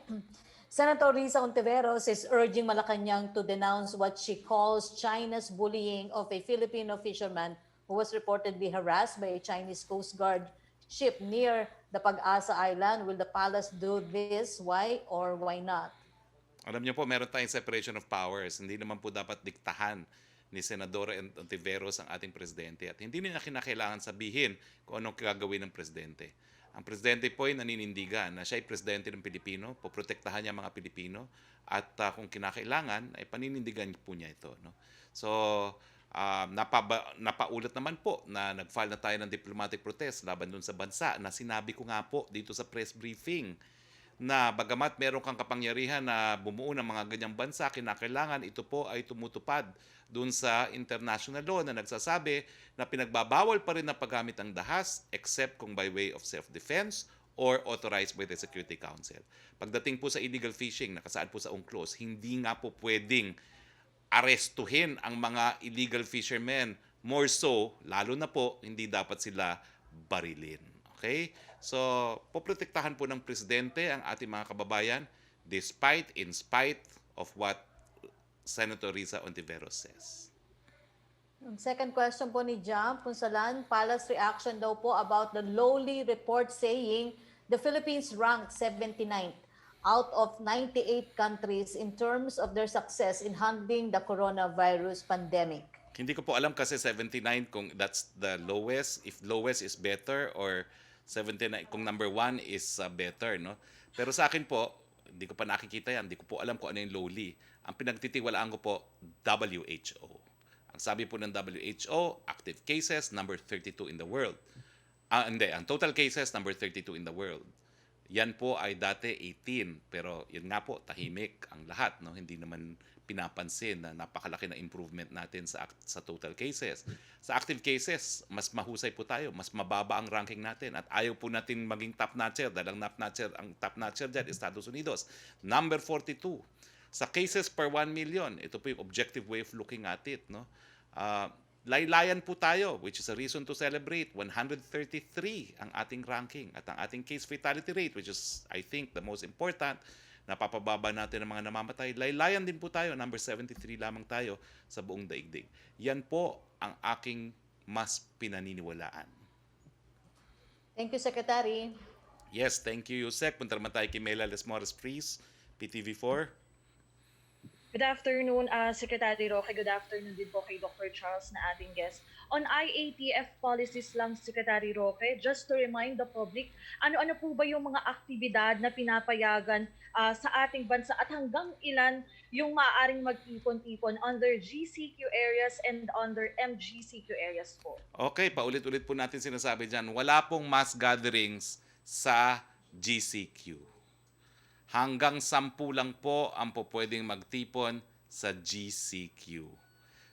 Senator Risa Ontiveros is urging Malacañang to denounce what she calls China's bullying of a Filipino fisherman who was reportedly harassed by a Chinese Coast Guard ship near the Pag-asa Island. Will the palace do this? Why or why not?
Alam niyo po, meron tayong separation of powers. Hindi naman po dapat diktahan ni Senadora Ontiveros ang ating presidente at hindi niya kinakailangan sabihin kung anong gagawin ng presidente. Ang presidente po ay naninindigan na siya ay presidente ng Pilipino, poprotektahan niya mga Pilipino at kung kinakailangan ay paninindigan po niya ito. No? So, napaulat naman po na nag-file na tayo ng diplomatic protest laban dun sa bansa na sinabi ko nga po dito sa press briefing na bagamat meron kang kapangyarihan na bumuo ng mga ganyang bansa, kinakailangan ito po ay tumutupad dun sa international law na nagsasabi na pinagbabawal pa rin na paggamit ng dahas except kung by way of self-defense or authorized by the Security Council. Pagdating po sa illegal fishing, nakasaad po sa UNCLOS, hindi nga po pwedeng arestuhin ang mga illegal fishermen. More so, lalo na po, hindi dapat sila barilin. Okay? So, poprotektahan po ng presidente ang ating mga kababayan in spite of what Senator Risa Ontiveros says.
Second question po ni Jam Punsalan, Palace reaction daw po about the lowly report saying the Philippines ranked 79th out of 98 countries in terms of their success in handling the coronavirus pandemic.
Hindi ko po alam kasi 79 kung that's the lowest, if lowest is better or 79 kung number 1 is better, no? Pero sa akin po, hindi ko pa nakikita yan, hindi ko po alam kung ano yung lowly. Ang pinagtitiwalaan ko po, WHO. Ang sabi po ng WHO, active cases, number 32 in the world. Ang total cases, number 32 in the world. Yan po ay dati 18, pero yun nga po, tahimik ang lahat, no? Hindi naman pinapansin na napakalaki na improvement natin sa total cases. Sa active cases, mas mahusay po tayo, mas mababa ang ranking natin at ayaw po natin maging top notcher dahil ang top notcher dyan, Estados Unidos. Number 42. Sa cases per 1 million, ito po yung objective way of looking at it, no? Laylayan po tayo, which is a reason to celebrate. 133 ang ating ranking at ang ating case fatality rate, which is, I think, the most important, napapababa natin ang mga namamatay. Laylayan din po tayo, number 73 lamang tayo sa buong daigdig. Yan po ang aking mas pinaniniwalaan.
Thank you, Secretary.
Yes, thank you, Yusek. Punta naman tayo kay Mela Lesmores, please. PTV4.
Good afternoon, Secretary Roque. Good afternoon din po kay Dr. Charles na ating guest. On IATF policies lang, Secretary Roque, just to remind the public, ano-ano po ba yung mga aktibidad na pinapayagan sa ating bansa at hanggang ilan yung maaaring magtipon-tipon under GCQ areas and under MGCQ areas po?
Okay, paulit-ulit po natin sinasabi dyan, wala pong mass gatherings sa GCQ. Hanggang 10 lang po ang po pwedeng magtipon sa GCQ.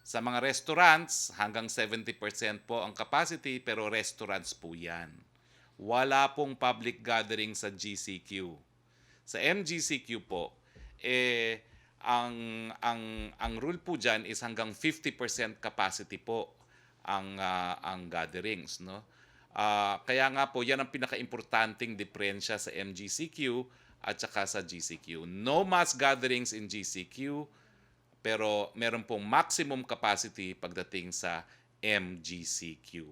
Sa mga restaurants, hanggang 70% po ang capacity pero restaurants po yan. Wala pong public gathering sa GCQ. Sa MGCQ po, ang rule po dyan is hanggang 50% capacity po ang gatherings, no? Kaya nga po, yan ang pinaka-importanting diferensya sa MGCQ at saka sa GCQ. No mass gatherings in GCQ, pero meron pong maximum capacity pagdating sa MGCQ.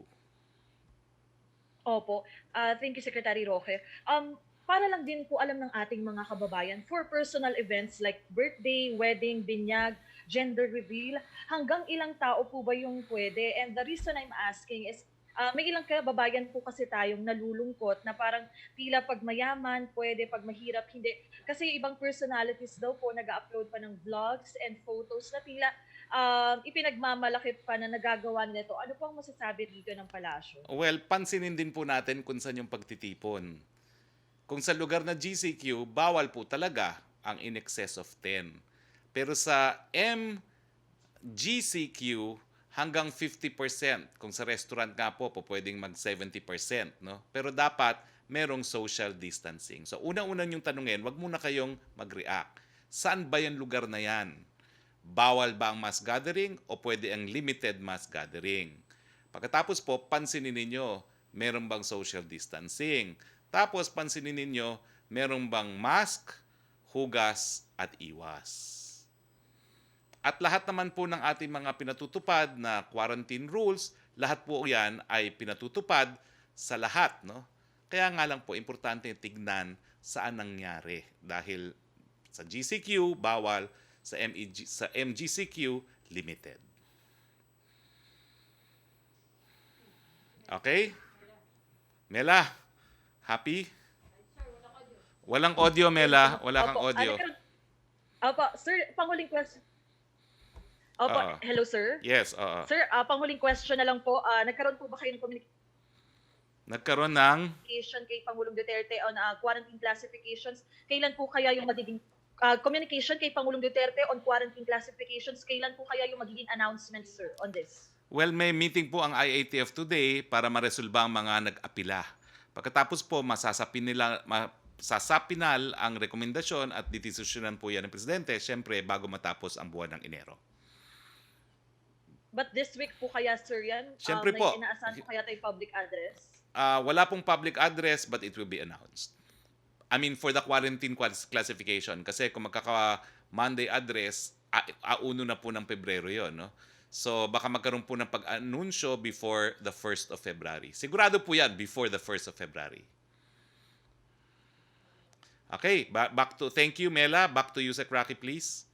Opo. Thank you, Secretary Roque. Para lang din po alam ng ating mga kababayan, for personal events like birthday, wedding, binyag, gender reveal, hanggang ilang tao po ba yung pwede? And the reason I'm asking is, may ilang kababayan po kasi tayong nalulungkot na parang tila pag mayaman, pwede, pag mahirap, hindi. Kasi ibang personalities daw po nag-upload pa ng vlogs and photos na tila ipinagmamalaki pa na nagagawa nito. Ano po ang masasabi dito ng palasyo?
Well, pansinin din po natin kung saan yung pagtitipon. Kung sa lugar na GCQ, bawal po talaga ang in excess of 10. Pero sa MGCQ, hanggang 50%. Kung sa restaurant nga po, pwedeng mag 70%. No? Pero dapat merong social distancing. So unang-una yung tanungin, wag muna kayong mag-react. Saan ba yung lugar na yan? Bawal ba ang mass gathering o pwede ang limited mass gathering? Pagkatapos po, pansinin ninyo, meron bang social distancing? Tapos pansinin ninyo, meron bang mask, hugas, at iwas? At lahat naman po ng ating mga pinatutupad na quarantine rules, lahat po yan ay pinatutupad sa lahat. No? Kaya nga lang po, importante tignan saan nangyari. Dahil sa GCQ, bawal. Sa MGCQ, limited. Okay? Mela, happy? Walang audio, Mela. Wala kang audio.
Opo, sir, panguling question. Opo, hello sir.
Yes,
Sir, panghuling question na lang po. Nagkaroon po ba kayo ng
Nagkaroon ng
communication kay Pangulong Duterte on quarantine classifications? Kailan po kaya yung magiging communication kay Pangulong Duterte on quarantine classifications? Kailan po kaya yung magiging announcement, sir, on this?
Well, may meeting po ang IATF today para maresolba ang mga nag-apila. Pagkatapos po, masasapinal ang rekomendasyon at didesisyonan po yan ng Presidente, syempre, bago matapos ang buwan ng Enero.
But this week po kaya, sir, yan?
Syempre po.
May inaasahan po kaya tayong public address?
Wala pong public address but it will be announced. I mean, for the quarantine classification. Kasi kung magkaka-Monday address, auno na po ng Pebrero yon, no? So, baka magkaroon po ng pag-anunsyo before the 1st of February. Sigurado po yan, before the 1st of February. Okay, thank you, Mela. Back to you, Sec. Roque, please.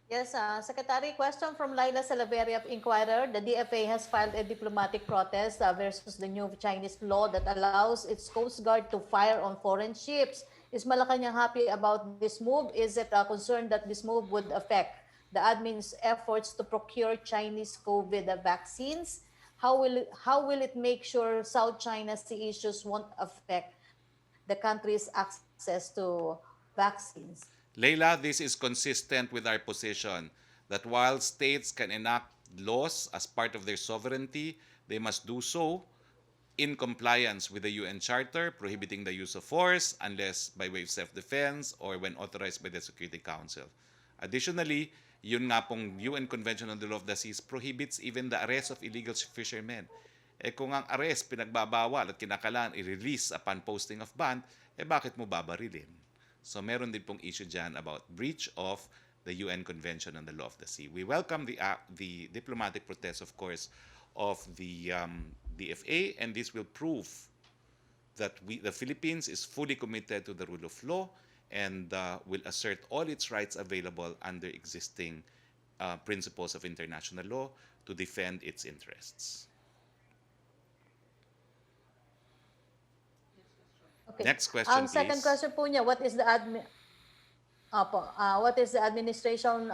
Yes, Secretary, question from Laila Salaveria of Inquirer. The DFA has filed a diplomatic protest versus the new Chinese law that allows its Coast Guard to fire on foreign ships. Is Malacañang happy about this move? Is it concerned that this move would affect the admin's efforts to procure Chinese COVID vaccines? How will it make sure South China Sea issues won't affect the country's access to vaccines?
Leila, this is consistent with our position that while states can enact laws as part of their sovereignty, they must do so in compliance with the UN Charter prohibiting the use of force unless by way of self-defense or when authorized by the Security Council. Additionally, yun nga pong UN Convention on the Law of the Seas prohibits even the arrest of illegal fishermen. Kung ang arrest pinagbabawal at kinakailangan i-release upon posting of ban, bakit mo babarilin? So meron din pong issue dyan about breach of the UN Convention on the Law of the Sea. We welcome the diplomatic protest, of course, of the DFA, and this will prove that the Philippines is fully committed to the rule of law and will assert all its rights available under existing principles of international law to defend its interests.
Okay.
Next question,
Second
please.
question po niya, what is the what is the administration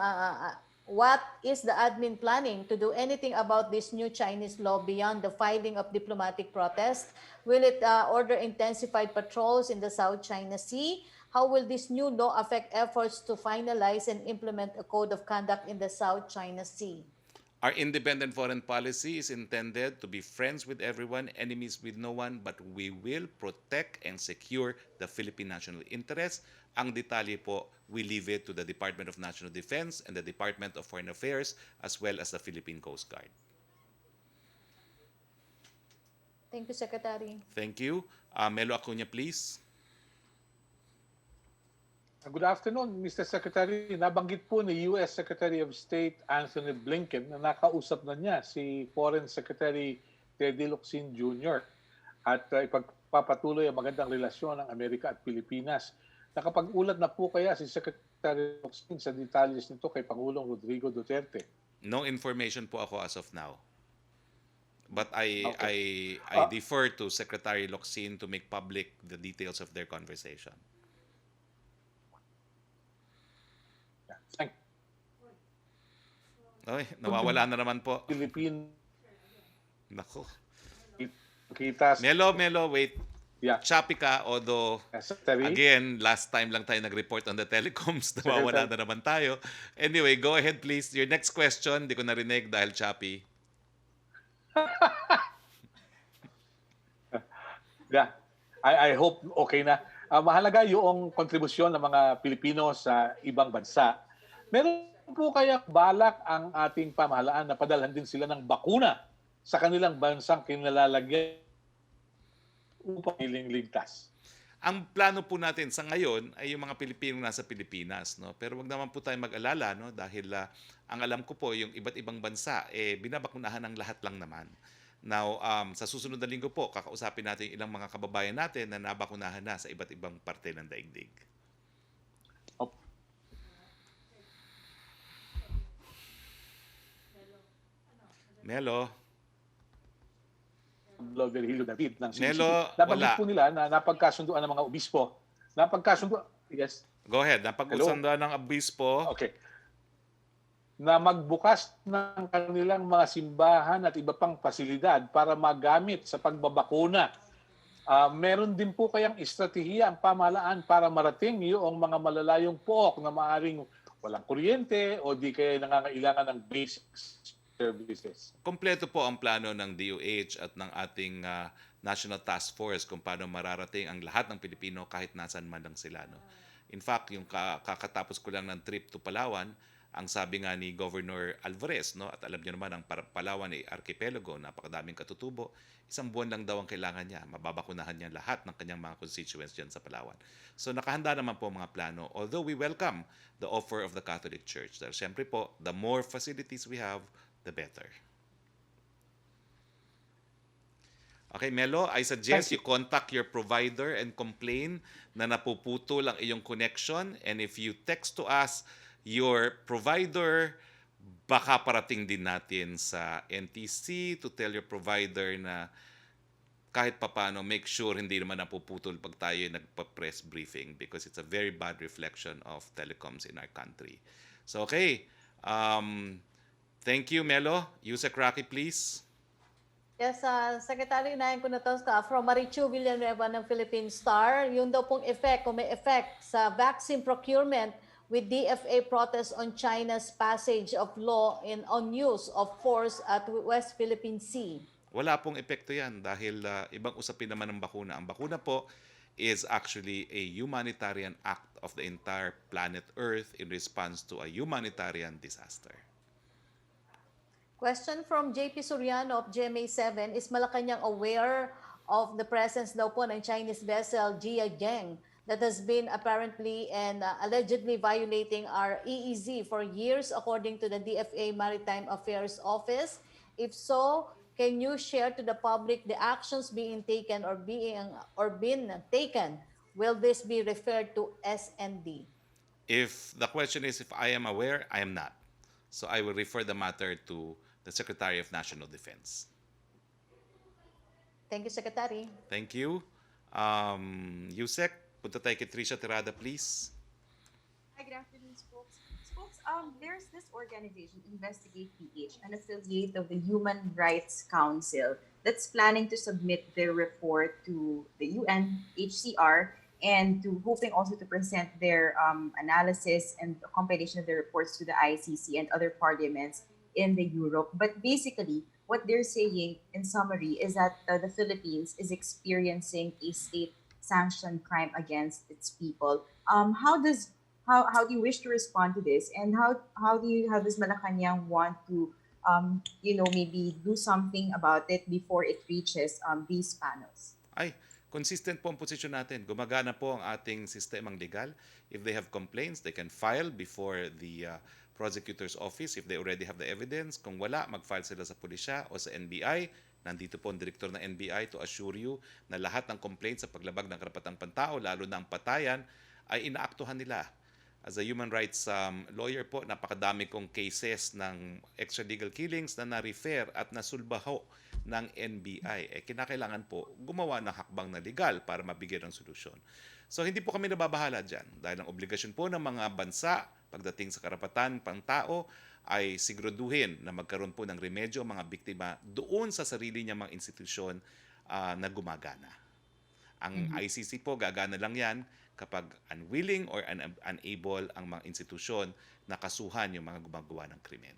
what is the admin planning to do anything about this new Chinese law beyond the filing of diplomatic protest? Will it order intensified patrols in the South China Sea? How will this new law affect efforts to finalize and implement a code of conduct in the South China Sea?
Our independent foreign policy is intended to be friends with everyone, enemies with no one, but we will protect and secure the Philippine national interest. Ang detalye po, we leave it to the Department of National Defense and the Department of Foreign Affairs as well as the Philippine Coast Guard.
Thank you, Secretary.
Thank you. Melo Acuña, please.
Good afternoon, Mr. Secretary. Nabanggit po ni U.S. Secretary of State Anthony Blinken na nakausap na niya si Foreign Secretary Teddy Locsin Jr. at ipagpapatuloy ang magandang relasyon ng Amerika at Pilipinas. Nakapag-ulat na po kaya si Secretary Locsin sa detalles nito kay Pangulong Rodrigo Duterte?
No information po ako as of now. But I
Okay.
defer to Secretary Locsin to make public the details of their conversation.
Thank
Okay, nawawala na naman po.
Philippine
Nako.
kita
Melo, wait.
yeah,
Choppy ka, although
Secretary.
again, last time lang tayo nag-report on the telecoms, nawawala na naman tayo. Anyway, go ahead please. Your next question, di ko narinig dahil choppy.
Yeah. I hope okay na. Mahalaga yung kontribusyon ng mga Pilipino sa ibang bansa. Meron po kaya balak ang ating pamahalaan na padalhan din sila ng bakuna sa kanilang bansang kinalalagyan upang hiling ligtas?
Ang plano po natin sa ngayon ay yung mga Pilipino nasa Pilipinas, no? Pero wag naman po tayong mag-alala, no? Dahil ang alam ko po yung iba't ibang bansa binabakunahan ng lahat lang naman. Now, sa susunod na linggo po, kakausapin natin ilang mga kababayan natin na nabakunahan na sa iba't ibang parte ng daigdig. Melo.
Virgilio David ng CBCP.
Melo,
Nabanggit
wala.
po nila na napagkasunduan ng mga obispo. Yes.
Go ahead. Napag-usandahan ng obispo.
Okay. Na magbukas ng kanilang mga simbahan at iba pang pasilidad para magamit sa pagbabakuna. Meron din po kayang estratehiya ang pamahalaan para marating yung mga malalayong pook na maaring walang kuryente o di kaya nangangailangan ng basic services.
Kompleto po ang plano ng DOH at ng ating National Task Force kung paano mararating ang lahat ng Pilipino kahit nasan man lang sila. No? In fact, yung kakatapos ko lang ng trip to Palawan, ang sabi nga ni Governor Alvarez, no, at alam niyo naman ang Palawan ay archipelago, napakadaming katutubo, 1 buwan lang daw ang kailangan niya, mababakunahan niya lahat ng kanyang mga constituents dyan sa Palawan. So nakahanda naman po mga plano, although we welcome the offer of the Catholic Church. Dahil siyempre po, the more facilities we have, the better. Okay, Melo, I suggest you contact your provider and complain na napuputol ang iyong connection. And if you text to us your provider, baka parating din natin sa NTC to tell your provider na kahit papano, make sure hindi naman napuputol pag tayo nagpa-press briefing because it's a very bad reflection of telecoms in our country. So, okay. Thank you, Melo. Yusek Roque, please.
Yes, Secretary, inahin ko na to from Marichu Villanueva ng Philippine Star. Yung daw pong effect, kung may effect sa vaccine procurement with DFA protest on China's passage of law on use of force at West Philippine Sea.
Wala pong epekto yan dahil ibang usapin naman ng bakuna. Ang bakuna po is actually a humanitarian act of the entire planet Earth in response to a humanitarian disaster.
Question from JP Soriano of GMA7, is Malacañang aware of the presence daw po ng Chinese vessel Jiayang that has been apparently and allegedly violating our EEZ for years according to the DFA Maritime Affairs Office? If so, can you share to the public the actions being taken or been taken? Will this be referred to SND?
If the question is if I am aware, I am not. So I will refer the matter to the Secretary of National Defense.
Thank you, Secretary.
Thank you. Yusek, punta tayo kay Trisha Tirada, please.
Hi, good afternoon, Spokes. Spokes, there's this organization, Investigate PH, an affiliate of the Human Rights Council, that's planning to submit their report to the UNHCR and to hoping also to present their analysis and a compilation of their reports to the ICC and other parliaments in the Europe. But basically, what they're saying in summary is that the Philippines is experiencing a state-sanctioned crime against its people. How do you wish to respond to this, and how does Malacañang want to maybe do something about it before it reaches these panels?
Ay, consistent po ang posisyon natin. Gumagana po ang ating sistemang legal. If they have complaints, they can file before the prosecutor's office if they already have the evidence. Kung wala, mag-file sila sa pulisya o sa NBI. Nandito po ang direktor ng NBI to assure you na lahat ng complaints sa paglabag ng karapatang pantao, lalo na ang patayan, ay inaaktuhan nila. As a human rights lawyer po, napakadami kong cases ng extralegal killings na na-refer at nasulbaho ng NBI. Kinakailangan po gumawa ng hakbang na legal para mabigyan ng solusyon. So hindi po kami nababahala dyan dahil ang obligasyon po ng mga bansa pagdating sa karapatan pang tao ay siguraduhin na magkaroon po ng remedyo ang mga biktima doon sa sarili niyang mga institusyon na gumagana. Ang ICC po, gagana lang yan kapag unwilling or unable ang mga institusyon na kasuhan yung mga gumagawa ng krimen.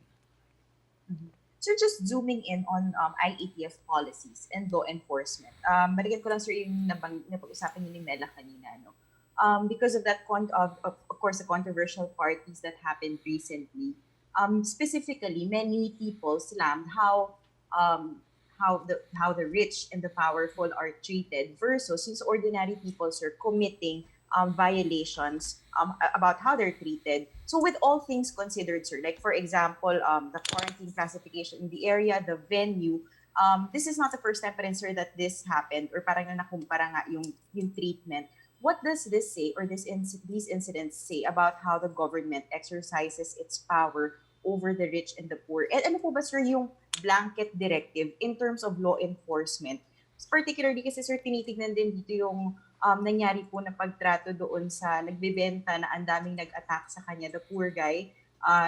Sir, just zooming in on IATF policies and law enforcement. Balikan ko lang, sir, yung napag-usapan ni Mela kanina. No? Because of that, of course, the controversial parties that happened recently, specifically, many people slammed how the rich and the powerful are treated versus since ordinary people are committing violations about how they're treated. So with all things considered, sir, like for example, the quarantine classification in the area, the venue, this is not the first time pa rin, sir, that this happened or parang nakumpara nga yung treatment. What does this say or these incidents say about how the government exercises its power over the rich and the poor? And ano po ba, sir, yung blanket directive in terms of law enforcement? Particularly kasi, sir, tinitignan din dito yung nangyari po na pagtrato doon sa nagbebenta na ang daming nag-attack sa kanya, the poor guy,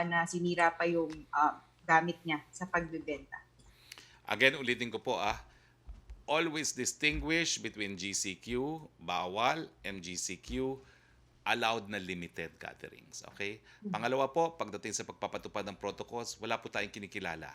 na sinira pa yung gamit niya sa pagbebenta.
Again, ulitin ko po always distinguish between GCQ, bawal, MGCQ, allowed na limited gatherings. Okay? Pangalawa po, pagdating sa pagpapatupad ng protocols, wala po tayong kinikilala.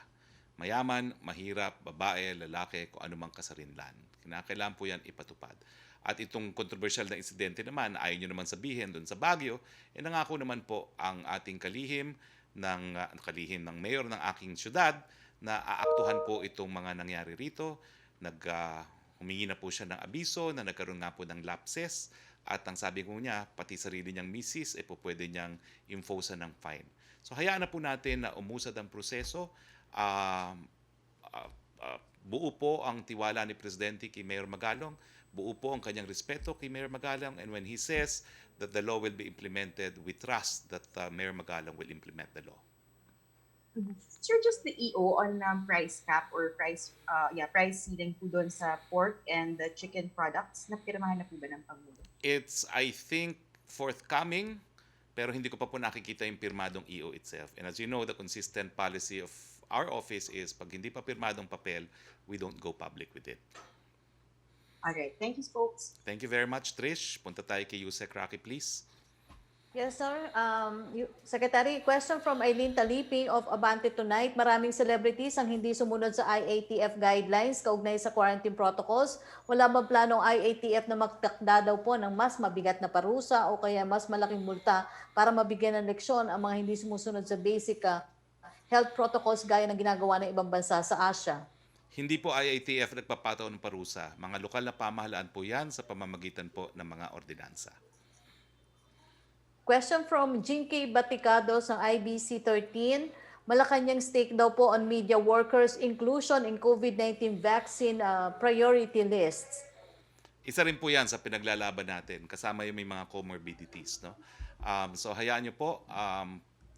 Mayaman, mahirap, babae, lalaki, kung anumang kasarinlan. Kinakailangan po yan ipatupad. At itong controversial na insidente naman, ayaw nyo naman sabihin doon sa Baguio, nangako naman po ang ating kalihim ng mayor ng aking syudad na aaktuhan po itong mga nangyari rito. Humingi na po siya ng abiso na nagkaroon nga po ng lapses at ang sabi ko niya, pati sarili niyang misis, po pwede niyang imposa ng fine. So hayaan na po natin na umusad ang proseso. Buo po ang tiwala ni Presidente kay Mayor Magalong. Buo po ang kanyang respeto kay Mayor Magalong, and when he says that the law will be implemented, we trust that Mayor Magalong will implement the law.
Sir, just the EO on price cap or price ceiling po doon sa pork and the chicken products, napirmahan na po ba ng Pangulo?
It's, I think, forthcoming, pero hindi ko pa po nakikita yung pirmadong EO itself. And as you know, the consistent policy of our office is pag hindi pa pirmadong papel, we don't go public with it.
Alright, thank you, folks.
Thank you very much, Trish. Punta tayo kay Yusek Roque, please.
Yes, sir. Secretary, question from Eileen Taliping of Abante Tonight. Maraming celebrities ang hindi sumunod sa IATF guidelines kaugnay sa quarantine protocols. Wala bang planong IATF na magtakda daw po ng mas mabigat na parusa o kaya mas malaking multa para mabigyan ng leksyon ang mga hindi sumusunod sa basic health protocols gaya ng ginagawa ng ibang bansa sa Asia?
Hindi po IATF nagpapataw ng parusa. Mga lokal na pamahalaan po yan sa pamamagitan po ng mga ordinansa.
Question from Jinky Baticado sa IBC 13. Malacañang stake daw po on media workers inclusion in COVID-19 vaccine priority lists.
Isa rin po yan sa pinaglalaban natin, kasama yung may mga comorbidities. No? So hayaan nyo po,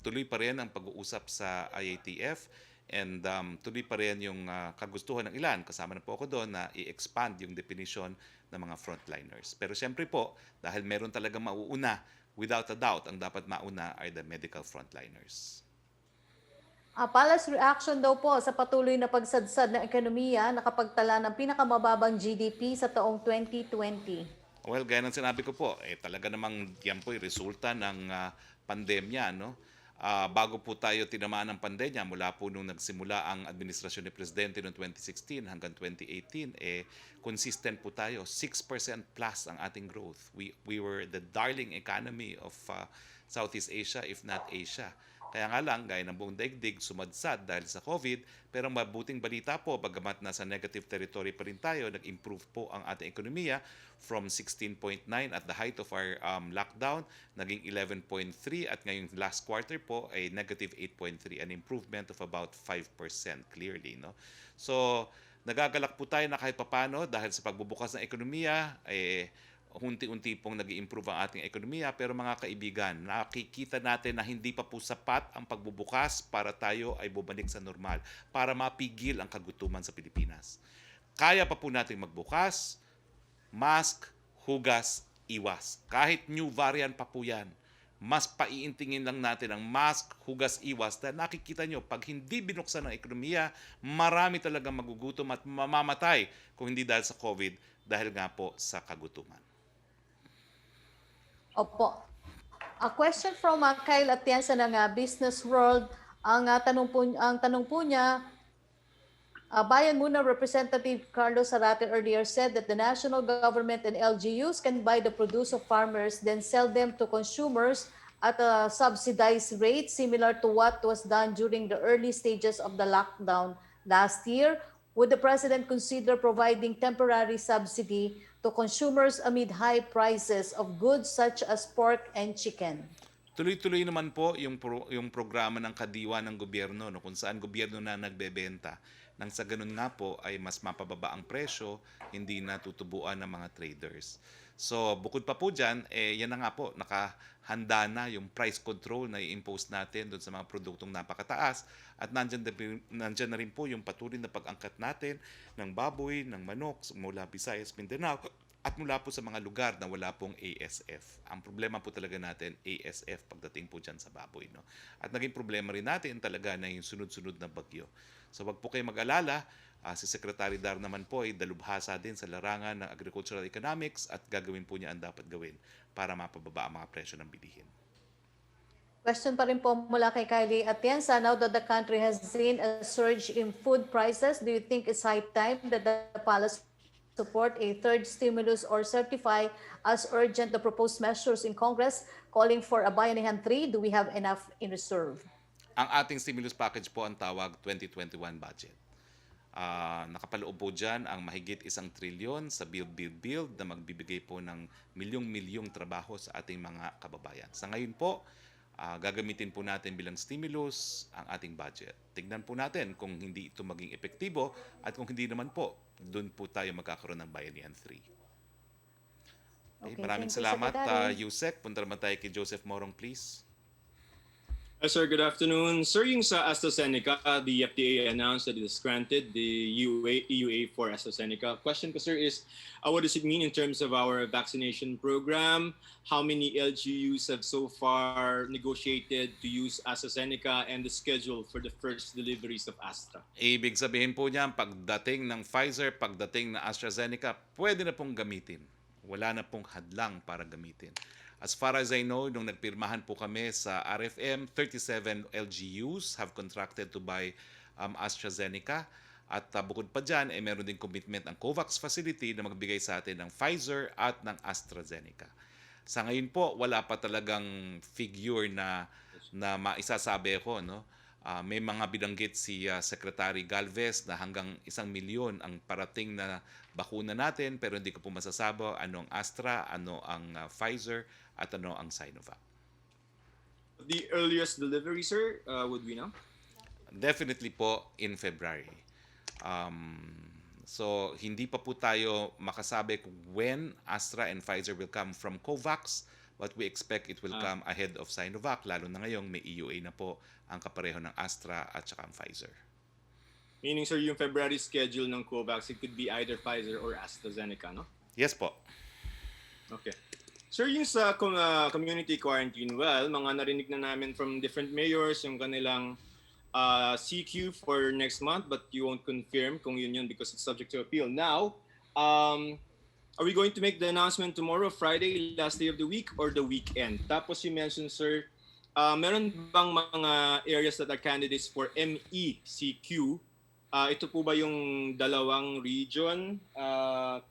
tuloy pa rin ang pag-uusap sa IATF and tuloy pa rin yung kagustuhan ng ilan, kasama na po ako doon na i-expand yung definition ng mga frontliners. Pero siyempre po, dahil meron talagang mauuna, without a doubt, ang dapat mauna ay the medical frontliners.
Palace reaction daw po sa patuloy na pagsadsad ng ekonomiya nakapagtala ng pinakamababang GDP sa taong 2020.
Well, gaya ng sinabi ko po, talaga namang yan po ay resulta ng pandemya. No? Bago po tayo tinamaan ng pandemya, mula po nung nagsimula ang administrasyon ni Presidente noong 2016 hanggang 2018, consistent po tayo. 6% plus ang ating growth. We were the darling economy of Southeast Asia, if not Asia. Kaya nga lang, gaya ng buong daigdig, sumadsad dahil sa COVID, pero mabuting balita po, bagamat nasa negative territory pa rin tayo, nag-improve po ang ating ekonomiya from 16.9 at the height of our lockdown, naging 11.3 at ngayong last quarter po ay negative 8.3, an improvement of about 5% clearly. No? So, nagagalak po tayo na kahit papano dahil sa pagbubukas ng ekonomiya, unti-unti pong nag-i-improve ang ating ekonomiya, pero mga kaibigan, nakikita natin na hindi pa po sapat ang pagbubukas para tayo ay bumalik sa normal, para mapigil ang kagutuman sa Pilipinas. Kaya pa po natin magbukas, mask, hugas, iwas. Kahit new variant pa po yan, mas paiintingin lang natin ang mask, hugas, iwas. Dahil nakikita nyo, pag hindi binuksan ng ekonomiya, marami talagang magugutom at mamamatay kung hindi dahil sa COVID, dahil nga po sa kagutuman.
Opo. A question from Kyle Atienza ng Business World. Ang tanong po niya, Bayan Muna Representative Carlos Zarate earlier said that the national government and LGUs can buy the produce of farmers, then sell them to consumers at a subsidized rate similar to what was done during the early stages of the lockdown last year. Would the President consider providing temporary subsidy to consumers amid high prices of goods such as pork and chicken?
Tuloy-tuloy naman po yung programa ng kadiwa ng gobyerno, no, kung saan gobyerno na nagbebenta. Nang sa ganun nga po ay mas mapababa ang presyo, hindi na tutubuan ng mga traders. So bukod pa po dyan, yan na nga po, nakahanda na yung price control na i-impose natin doon sa mga produktong napakataas. At nandyan na rin po yung patuloy na pag-angkat natin ng baboy, ng manok mula Visayas, Mindanao, at mula po sa mga lugar na wala pong ASF. Ang problema po talaga natin, ASF, pagdating po dyan sa baboy. No? At naging problema rin natin talaga na yung sunod-sunod na bagyo. So wag po kayo mag-alala, si Secretary Dar naman po ay dalubhasa din sa larangan ng agricultural economics at gagawin po niya ang dapat gawin para mapababa ang mga presyo ng bilihin.
Question pa rin po mula kay Kylie Atienza. Now that the country has seen a surge in food prices, do you think it's high time that the palace support a third stimulus or certify as urgent the proposed measures in Congress calling for a Bayanihan 3? Do we have enough in reserve?
Ang ating stimulus package po ang tawag 2021 budget. Nakapaloob po dyan ang mahigit 1 trilyon sa build na magbibigay po ng milyong-milyong trabaho sa ating mga kababayan. Sa ngayon po, gagamitin po natin bilang stimulus ang ating budget. Tignan po natin kung hindi ito maging epektibo at kung hindi naman po, doon po tayo magkakaroon ng Bayanihan 3. Okay, maraming salamat, Yusek. Punta naman tayo kay Joseph Morong, please.
Hi, sir. Good afternoon. Sir, yung sa AstraZeneca, the FDA announced that it has granted the EUA for AstraZeneca. Question ko, sir, is what does it mean in terms of our vaccination program? How many LGUs have so far negotiated to use AstraZeneca and the schedule for the first deliveries of Astra?
Ibig sabihin po niyan, pagdating ng Pfizer, pagdating ng AstraZeneca, pwede na pong gamitin. Wala na pong hadlang para gamitin. As far as I know, nung nagpirmahan po kami sa RFM, 37 LGUs have contracted to buy AstraZeneca. At bukod pa dyan, meron din commitment ang COVAX facility na magbigay sa atin ng Pfizer at ng AstraZeneca. Sa ngayon po, wala pa talagang figure na maisasabi ko. No? May mga binanggit si Secretary Galvez na hanggang 1 milyon ang parating na bakuna natin, pero hindi ko po masasabi ano ang Astra, ano ang Pfizer, at ano ang Sinovac.
The earliest delivery, sir, would we know?
definitely po in February. So hindi pa po tayo makasabi kung when Astra and Pfizer will come from COVAX, but we expect it will come ahead of Sinovac, lalo na ngayong may EUA na po ang kapareho ng Astra at saka ang Pfizer.
Meaning, sir, yung February schedule ng COVAX, it could be either Pfizer or AstraZeneca, no?
Yes po.
Okay. Sir, yung sa community quarantine, well, mga narinig na namin from different mayors yung kanilang CQ for next month, but you won't confirm kung yun because it's subject to appeal. Now, are we going to make the announcement tomorrow, Friday, last day of the week, or the weekend? Tapos you mentioned, sir, meron bang mga areas that are candidates for MECQ? Ito po ba yung dalawang region,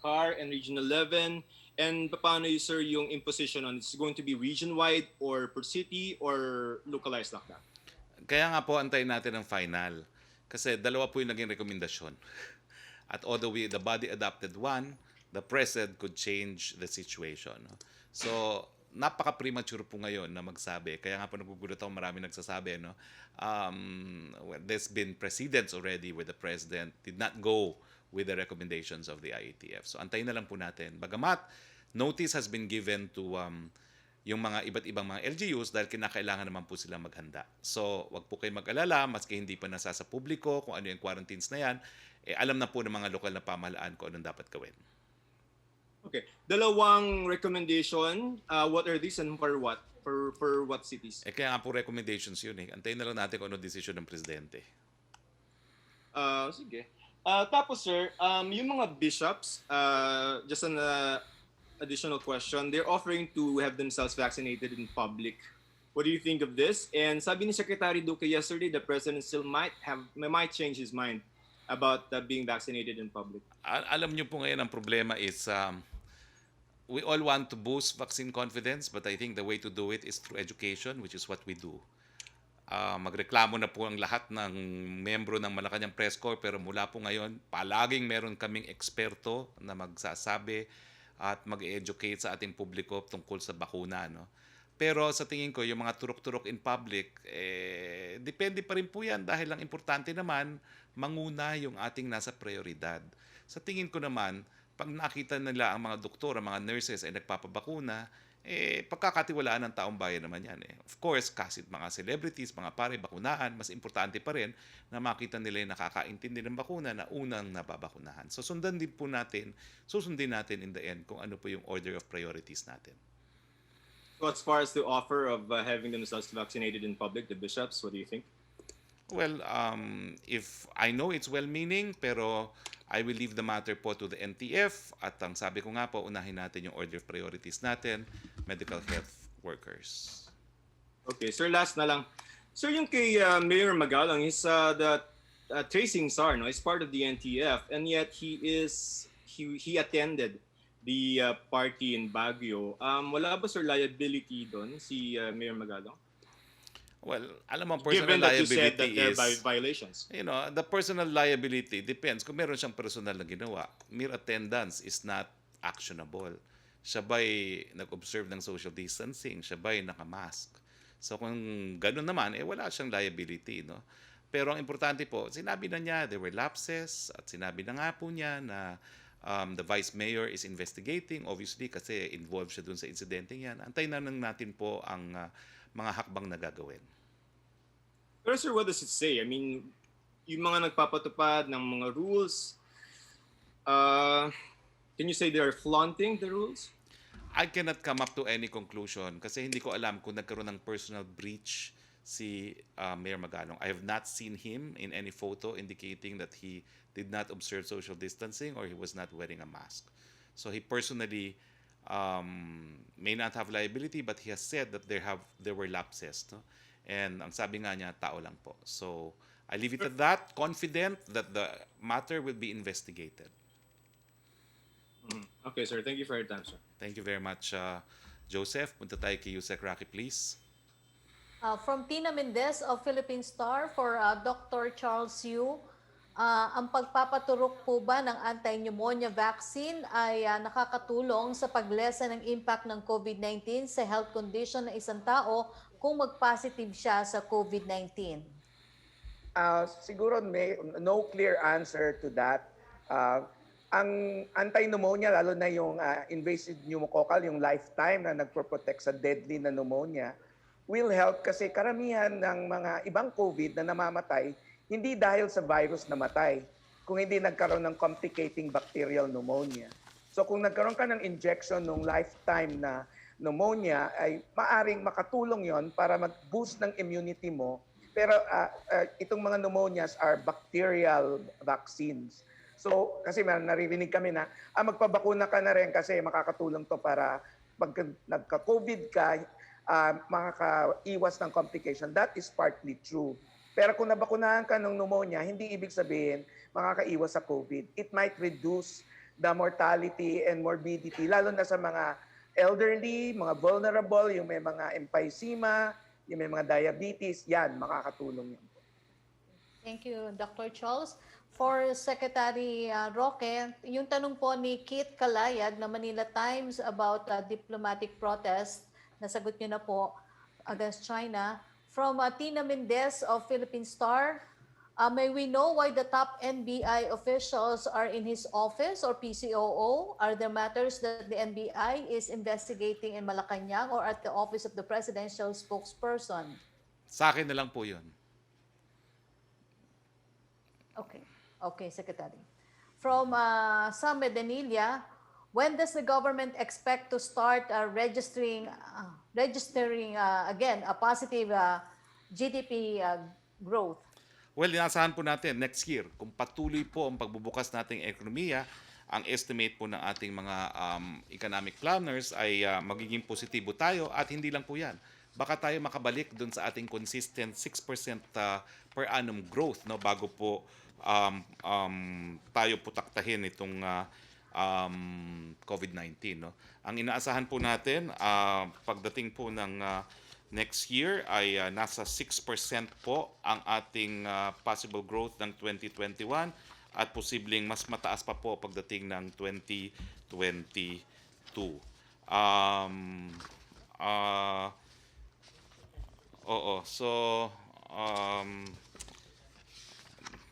CAR and Region 11? And paano yun, sir, yung imposition on? It's going to be region-wide or per city or localized lockdown?
Kaya nga po antayin natin ang final. Kasi dalawa po yung naging rekomendasyon. At although the body adopted one, the president could change the situation. So, napaka-premature po ngayon na magsabi. Kaya nga po nagugulat ako, marami nagsasabi. No? There's been precedents already where the president did not go with the recommendations of the IATF. So, antayin na lang po natin. Bagamat, notice has been given to yung mga iba't ibang mga LGUs dahil kinakailangan naman po sila maghanda. So, wag po kayo mag-alala, maski hindi pa nasa sa publiko kung ano yung quarantines na yan, alam na po ng mga lokal na pamahalaan kung anong dapat gawin.
Okay. Dalawang recommendation, what are these and for what? For what cities?
Kaya nga po recommendations yun eh. Antayin na lang natin kung anong decision ng presidente.
Sige. Tapos sir, yung mga bishops, just an additional question, they're offering to have themselves vaccinated in public. What do you think of this? And sabi ni Secretary Roque yesterday, the president still might change his mind about being vaccinated in public.
Alam niyo po ngayon ang problema is we all want to boost vaccine confidence, but I think the way to do it is through education, which is what we do. Magreklamo na po ang lahat ng membro ng Malacañang Press Corps, pero mula po ngayon, palaging meron kaming eksperto na magsasabi at mag-educate sa ating publiko tungkol sa bakuna. No? Pero sa tingin ko, yung mga turok-turok in public, depende pa rin po yan dahil ang importante naman, manguna yung ating nasa prioridad. Sa tingin ko naman, pag nakita nila ang mga doktor, ang mga nurses ay nagpapabakuna, pagkakatiwalaan ng taong bayan naman yan. Of course, kasi mga celebrities, mga pare, bakunaan, mas importante pa rin na makita nila yung nakakaintindi ng bakuna na unang nababakunahan. So susundin natin in the end kung ano po yung order of priorities natin.
So as far as the offer of having themselves vaccinated in public, the bishops, what do you think?
Well, if I know it's well-meaning, pero I will leave the matter po to the NTF at ang sabi ko nga po, unahin natin yung order of priorities natin, medical health workers.
Okay, sir, last na lang. Sir, yung kay Mayor Magalang, he's the tracing czar, no? He's part of the NTF, and yet he attended the party in Baguio. Wala ba, sir, liability doon si Mayor Magalang?
Well, alam mo, personal
Given that you
liability
said that there
is,
are violations.
you know, the personal liability depends. Kung meron siyang personal na ginawa, mere attendance is not actionable. Siya ba'y nag-observe ng social distancing? Siya ba'y nakamask? So kung gano'n naman, wala siyang liability, no? Pero ang importante po, sinabi na niya, there were lapses, at sinabi na nga po niya na the Vice Mayor is investigating, obviously, kasi involved siya dun sa insidente yan. Antayin na lang natin po ang mga hakbang na gagawin.
Pero sir, what does it say? I mean, yung mga nagpapatupad ng mga rules, can you say they are flaunting the rules?
I cannot come up to any conclusion kasi hindi ko alam kung nagkaroon ng personal breach si Mayor Magalong. I have not seen him in any photo indicating that he did not observe social distancing or he was not wearing a mask. So he personally may not have liability, but he has said that there were lapses. No? And ang sabi nga niya, tao lang po. So I leave it at that, confident that the matter will be investigated.
Okay, sir. Thank you for your time, sir.
Thank you very much, Joseph. Punta tayo kay Yusek Roque, please.
From Tina Mendez of Philippine Star for Dr. Charles Yu. Ang pagpapaturok po ba ng anti-pneumonia vaccine ay nakakatulong sa paglesa ng impact ng COVID-19 sa health condition ng isang tao kung mag-positive siya sa COVID-19?
Siguro may no clear answer to that. Ah, ang anti-pneumonia, lalo na yung invasive pneumococcal, yung lifetime na nagpo-protect sa deadly na pneumonia, will help kasi karamihan ng mga ibang COVID na namamatay, hindi dahil sa virus namatay, kung hindi nagkaroon ng complicating bacterial pneumonia. So kung nagkaroon ka ng injection ng lifetime na pneumonia, ay maaring makatulong yon para mag-boost ng immunity mo. Pero itong mga pneumonias are bacterial vaccines. So kasi naririnig kami na magpabakuna ka na rin kasi makakatulong to para pag nagka-COVID ka, makakaiwas ng complication. That is partly true. Pero kung nabakunahan ka ng pneumonia, hindi ibig sabihin makakaiwas sa COVID. It might reduce the mortality and morbidity, lalo na sa mga elderly, mga vulnerable, yung may mga emphysema, yung may mga diabetes, yan, makakatulong yan.
Thank you, Dr. Charles. For Secretary Roque, yung tanong po ni Kit Kalayag na Manila Times about diplomatic protest, nasagot niyo na po against China. From Tina Mendez of Philippine Star, may we know why the top NBI officials are in his office or PCOO? Are there matters that the NBI is investigating in Malacañang or at the office of the presidential spokesperson?
Sa akin na lang po yun.
Okay. Okay, Secretary. From Sam Medanilia, when does the government expect to start registering again a positive GDP growth?
Well, inaasahan po natin next year, kung patuloy po ang pagbubukas nating ekonomiya, ang estimate po ng ating mga economic planners ay magiging positibo tayo at hindi lang po yan. Baka tayo makabalik dun sa ating consistent 6% per annum growth, no, bago po tayo putaktahin itong COVID-19. No? Ang inaasahan po natin, pagdating po ng next year ay nasa 6% po ang ating possible growth ng 2021 at posibleng mas mataas pa po pagdating ng 2022.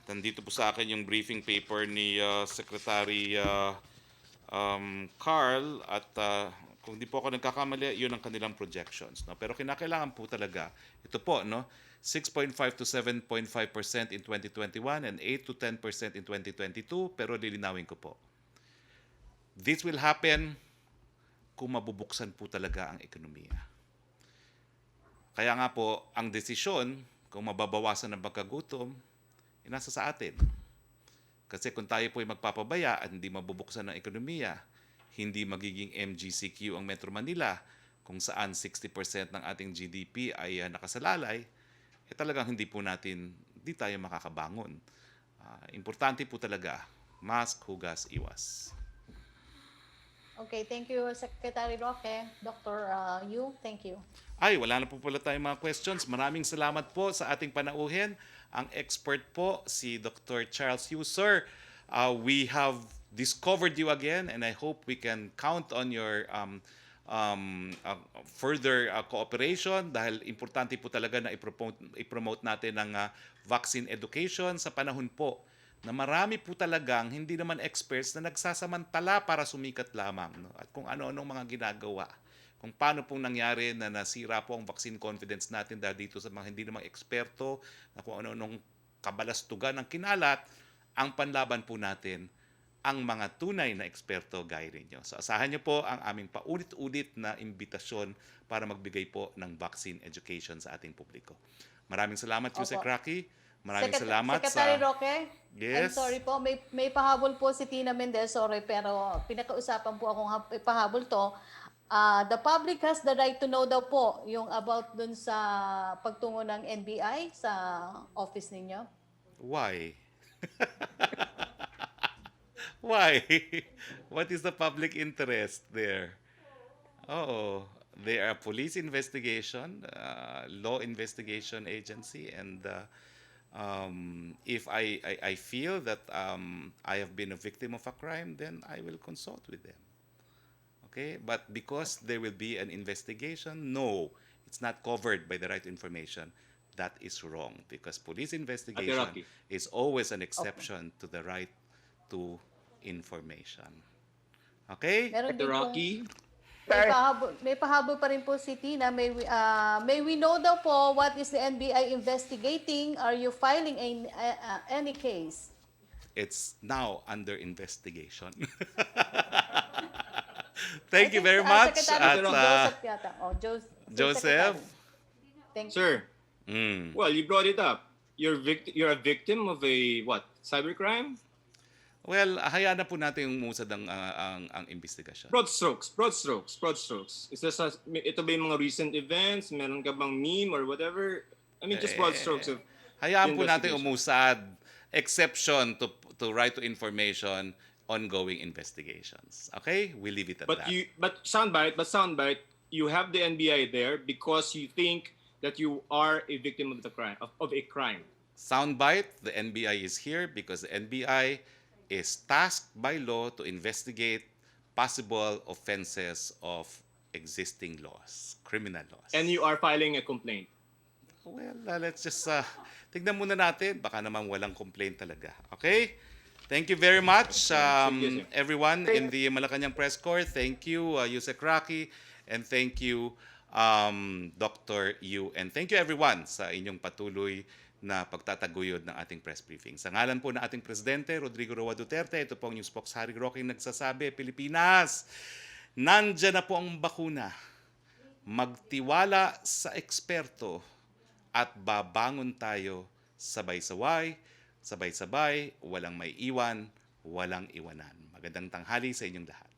Nandito po sa akin yung briefing paper ni Secretary Carl at kung di po ako nagkakamali, yun ang kanilang projections. No? Pero kinakailangan po talaga, ito po, no? 6.5 to 7.5% in 2021 and 8 to 10% in 2022, pero lilinawin ko po. This will happen kung mabubuksan po talaga ang ekonomiya. Kaya nga po, ang desisyon kung mababawasan ang pagkagutom, nasa sa atin. Kasi kung tayo po ay magpapabaya at hindi mabubuksan ng ekonomiya, hindi magiging MGCQ ang Metro Manila, kung saan 60% ng ating GDP ay nakasalalay, talagang hindi tayo makakabangon. Importante po talaga, mask, hugas, iwas.
Okay, thank you, Secretary Roque. Dr. Yu, thank you.
Ay, wala na po pala tayong mga questions. Maraming salamat po sa ating panauhin. Ang expert po, si Dr. Charles Yu. Sir, we have discovered you again and I hope we can count on your further cooperation dahil importante po talaga na i-promote natin ang vaccine education sa panahon po na marami po talagang hindi naman experts na nagsasamantala para sumikat lamang. No? At kung ano-anong mga ginagawa. Kung paano pong nangyari na nasira po ang vaccine confidence natin dahil dito sa mga hindi naman eksperto na kung ano-anong kabalastugan ang kinalat, ang panlaban po natin ang mga tunay na eksperto gaya ninyo. So asahan niyo po ang aming paulit-ulit na imbitasyon para magbigay po ng vaccine education sa ating publiko. Maraming salamat, Yusek Roque. Maraming salamat
Secretary Roque,
Yes.
I'm sorry po, may pahabol po si Tina Mendez, sorry, pero pinakausapan po akong pahabol to. The public has the right to know daw po yung about dun sa pagtungo ng NBI sa office ninyo.
Why? Why? What is the public interest there? Oh, they are a police investigation, law investigation agency, and if I feel that I have been a victim of a crime, then I will consult with them. Okay, but because there will be an investigation, no, it's not covered by the right information. that is wrong because police
Ate
investigation
Roque.
is always an exception to the right to information. Okay?
Meron
Ate
din pong,
Rocky.
may pahabol pa rin po si Tina. May we know daw po what is the NBI investigating? Are you filing any case?
It's now under investigation.
I
Thank you
think,
very much.
Secretary
At,
Joseph yata.
Joseph?
Secretary. Thank you.
Sir,
mm,
well, you brought it up. You're a victim of a what? Cybercrime?
well, hayaan na po natin yung musad ang investigasyon.
Broad strokes. Is this ito ba yung mga recent events? Meron ka bang meme or whatever? I mean, just broad strokes of
Hayaan po natin
investigation.
umusad. Exception to right to information, ongoing investigations. Okay? We leave it at that.
But soundbite, you have the NBI there because you think that you are a victim of the crime of a crime.
Soundbite, the NBI is here because the NBI is tasked by law to investigate possible offenses of existing laws, criminal laws.
And you are filing a complaint.
Well, let's just tignan muna natin. Baka naman walang complaint talaga. Okay? Thank you very much,
Sige.
everyone in the Malacañang Press Corps. Thank you, Yusek Roque. And thank you, Dr. Yu. And thank you, everyone, sa inyong patuloy na pagtataguyod ng ating press briefing. Sa ngalan po ng ating Presidente, Rodrigo Roa Duterte, ito po ang News Spokesperson Roque nagsasabi, Pilipinas, nandyan na po ang bakuna. Magtiwala sa eksperto at babangon tayo sabay-sabay, walang may iwan, walang iwanan. Magandang tanghali sa inyong lahat.